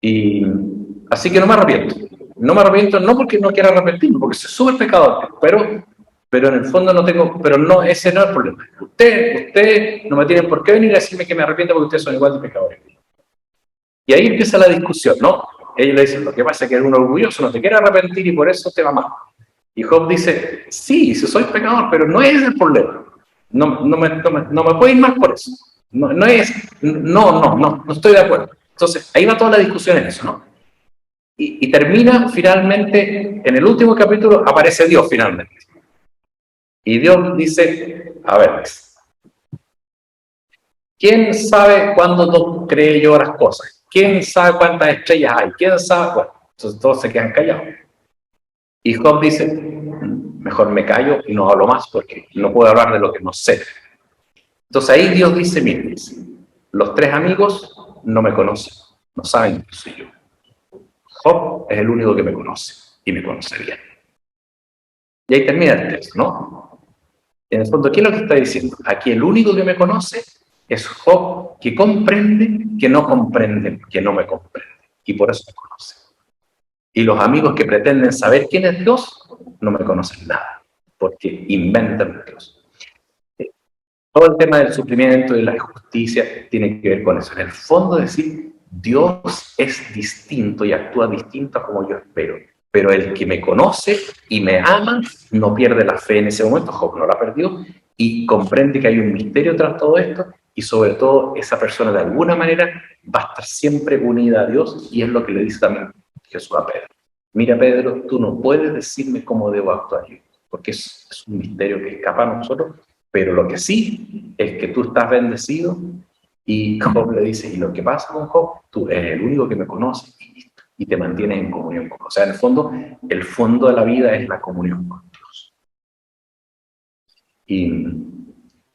Speaker 2: Y así que no me arrepiento. No me arrepiento no porque no quiera arrepentirme, porque soy súper pecador, pero en el fondo no tengo, pero no, ese no es el problema. Ustedes no me tienen por qué venir a decirme que me arrepienta porque ustedes son igual de pecadores. Y ahí empieza la discusión, ¿no? Ellos le dicen: lo que pasa es que eres un orgulloso, no te quiere arrepentir y por eso te va mal. Y Job dice: sí, soy pecador, pero no es el problema. No me puede ir mal por eso. No estoy de acuerdo. Entonces, ahí va toda la discusión en eso, ¿no? Y termina finalmente, en el último capítulo, aparece Dios finalmente. Y Dios dice: a ver, ¿quién sabe cuándo tú creé yo las cosas? ¿Quién sabe cuántas estrellas hay? ¿Quién sabe? Bueno, entonces todos se quedan callados. Y Job dice: mejor me callo y no hablo más porque no puedo hablar de lo que no sé. Entonces ahí Dios dice: miren, los 3 amigos no me conocen, no saben quién soy yo. Job es el único que me conoce y me conoce bien. Y ahí termina el texto, ¿no? En el fondo, ¿qué es lo que está diciendo? Aquí el único que me conoce es Job, que comprende, que no comprende, que no me comprende. Y por eso me conoce. Y los amigos que pretenden saber quién es Dios, no me conocen nada, porque inventan Dios. Todo el tema del sufrimiento y la justicia tiene que ver con eso. En el fondo, decir, Dios es distinto y actúa distinto a como yo espero. Pero el que me conoce y me ama no pierde la fe en ese momento. Job no la perdió y comprende que hay un misterio tras todo esto, y sobre todo esa persona de alguna manera va a estar siempre unida a Dios, y es lo que le dice también Jesús a Pedro. Mira, Pedro, tú no puedes decirme cómo debo actuar yo, porque es un misterio que escapa a nosotros, pero lo que sí es que tú estás bendecido. Y Job le dice: y lo que pasa con Job, tú eres el único que me conoce y te mantienes en comunión con Dios. O sea, en el fondo de la vida es la comunión con Dios. Y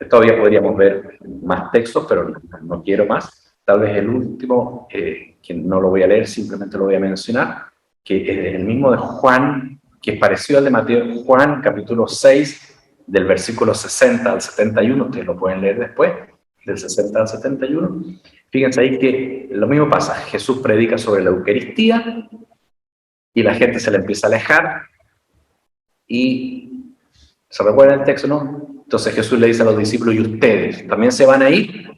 Speaker 2: todavía podríamos ver más textos, pero no quiero más. Tal vez el último, que no lo voy a leer, simplemente lo voy a mencionar, que es el mismo de Juan, que es parecido al de Mateo. Juan, capítulo 6, del versículo 60 al 71, ustedes lo pueden leer después, del 60 al 71. Fíjense ahí que lo mismo pasa. Jesús predica sobre la Eucaristía y la gente se le empieza a alejar. Y ¿se recuerdan el texto, no? Entonces Jesús le dice a los discípulos: ¿y ustedes también se van a ir?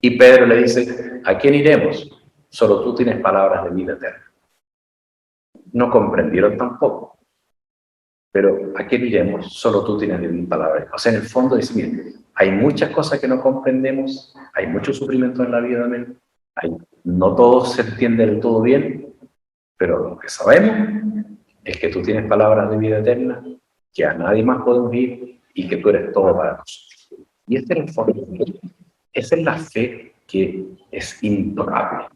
Speaker 2: Y Pedro le dice: ¿a quién iremos? Solo tú tienes palabras de vida eterna. No comprendieron tampoco. Pero ¿a quién iremos? Solo tú tienes palabras. O sea, en el fondo dice: miren, hay muchas cosas que no comprendemos, hay mucho sufrimiento en la vida, amén. No todo se entiende del todo bien, pero lo que sabemos es que tú tienes palabras de vida eterna, que a nadie más podemos ir y que tú eres todo para nosotros. Y este es el fondo. Esa es la fe que es intocable.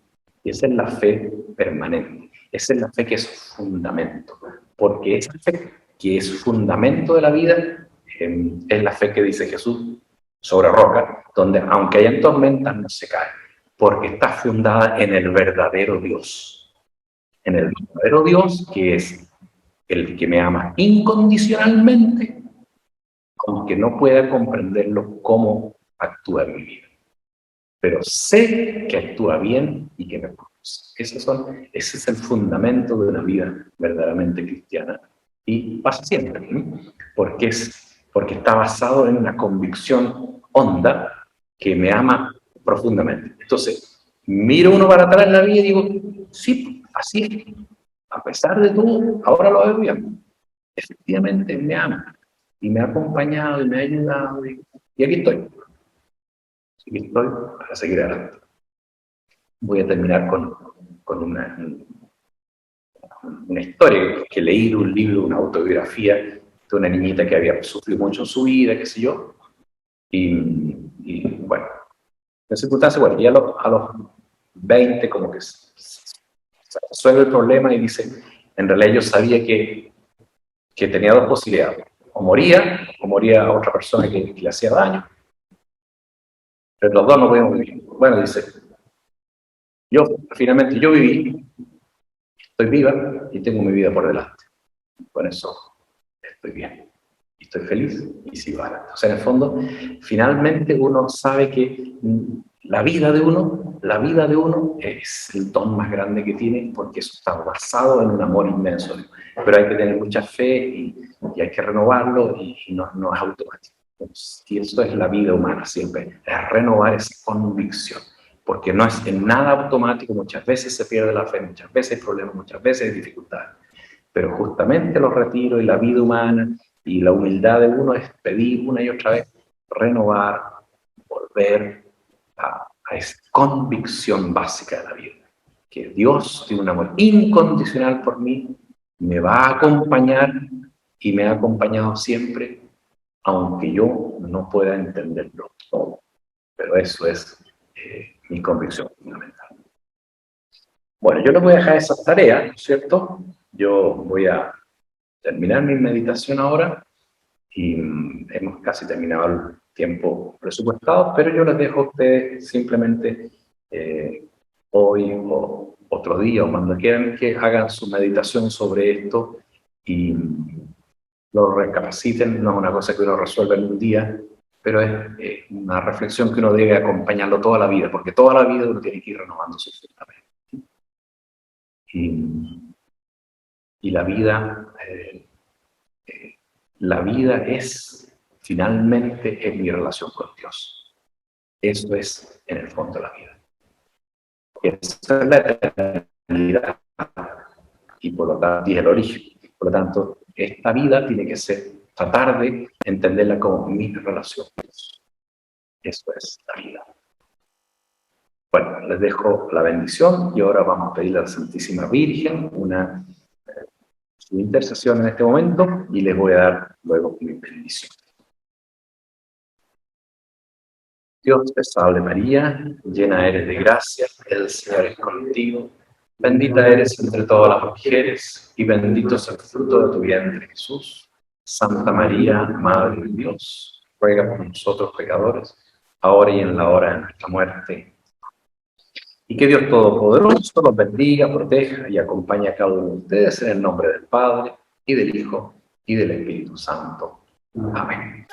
Speaker 2: Y esa es la fe permanente. Esa es la fe que es fundamento. Porque esa fe que es fundamento de la vida es la fe que dice Jesús sobre roca, donde aunque hayan tormentas no se cae, porque está fundada en el verdadero Dios. En el verdadero Dios, que es el que me ama incondicionalmente, aunque no pueda comprenderlo cómo actúa en mi vida. Pero sé que actúa bien y que me conoce. Ese es el fundamento de una vida verdaderamente cristiana. Y pasa siempre, porque es porque está basado en una convicción honda que me ama profundamente. Entonces, miro uno para atrás en la vida y digo, sí, así es. A pesar de todo, ahora lo veo bien. Efectivamente, me ama. Y me ha acompañado y me ha ayudado. Y aquí estoy. Aquí estoy para seguir adelante. Voy a terminar con una historia que leí de un libro, una autobiografía de una niñita que había sufrido mucho en su vida, qué sé yo. Y bueno, en circunstancias, bueno, ya a los 20 como que se resuelve el problema y dice, en realidad yo sabía que tenía dos posibilidades, o moría a otra persona que le hacía daño, pero los dos no podíamos vivir. Bueno, dice, finalmente yo viví, estoy viva y tengo mi vida por delante. Con eso estoy bien, y estoy feliz y sigo adelante. O sea, en el fondo, finalmente uno sabe que la vida de uno es el don más grande que tiene, porque eso está basado en un amor inmenso. Pero hay que tener mucha fe y hay que renovarlo y no es automático. Y eso es la vida humana siempre, es renovar esa convicción. Porque no es en nada automático, muchas veces se pierde la fe, muchas veces hay problemas, muchas veces hay dificultades. Pero justamente los retiros y la vida humana y la humildad de uno es pedir una y otra vez, renovar, volver a esa convicción básica de la vida. Que Dios tiene un amor incondicional por mí, me va a acompañar y me ha acompañado siempre, aunque yo no pueda entenderlo todo. Pero eso es mi convicción fundamental. Bueno, yo les voy a dejar esa tarea, ¿no es cierto? Yo voy a terminar mi meditación ahora y hemos casi terminado el tiempo presupuestado, pero yo les dejo a ustedes simplemente hoy o otro día o cuando quieran que hagan su meditación sobre esto y lo recapaciten. No es una cosa que uno resuelve en un día, pero es una reflexión que uno debe acompañarlo toda la vida, porque toda la vida uno tiene que ir renovando su fundamento. Y la vida es finalmente en mi relación con Dios. Eso es en el fondo la vida. Esa es la eternidad y por lo tanto es el origen. Por lo tanto, esta vida tiene que ser, tratar de entenderla como mi relación con Dios. Eso es la vida. Bueno, les dejo la bendición y ahora vamos a pedirle a la Santísima Virgen su intercesión en este momento y les voy a dar luego mi bendición. Dios te salve María, llena eres de gracia, el Señor es contigo, bendita eres entre todas las mujeres y bendito es el fruto de tu vientre Jesús. Santa María, Madre de Dios, ruega por nosotros pecadores, ahora y en la hora de nuestra muerte. Y que Dios Todopoderoso los bendiga, proteja y acompañe a cada uno de ustedes en el nombre del Padre, y del Hijo, y del Espíritu Santo. Amén.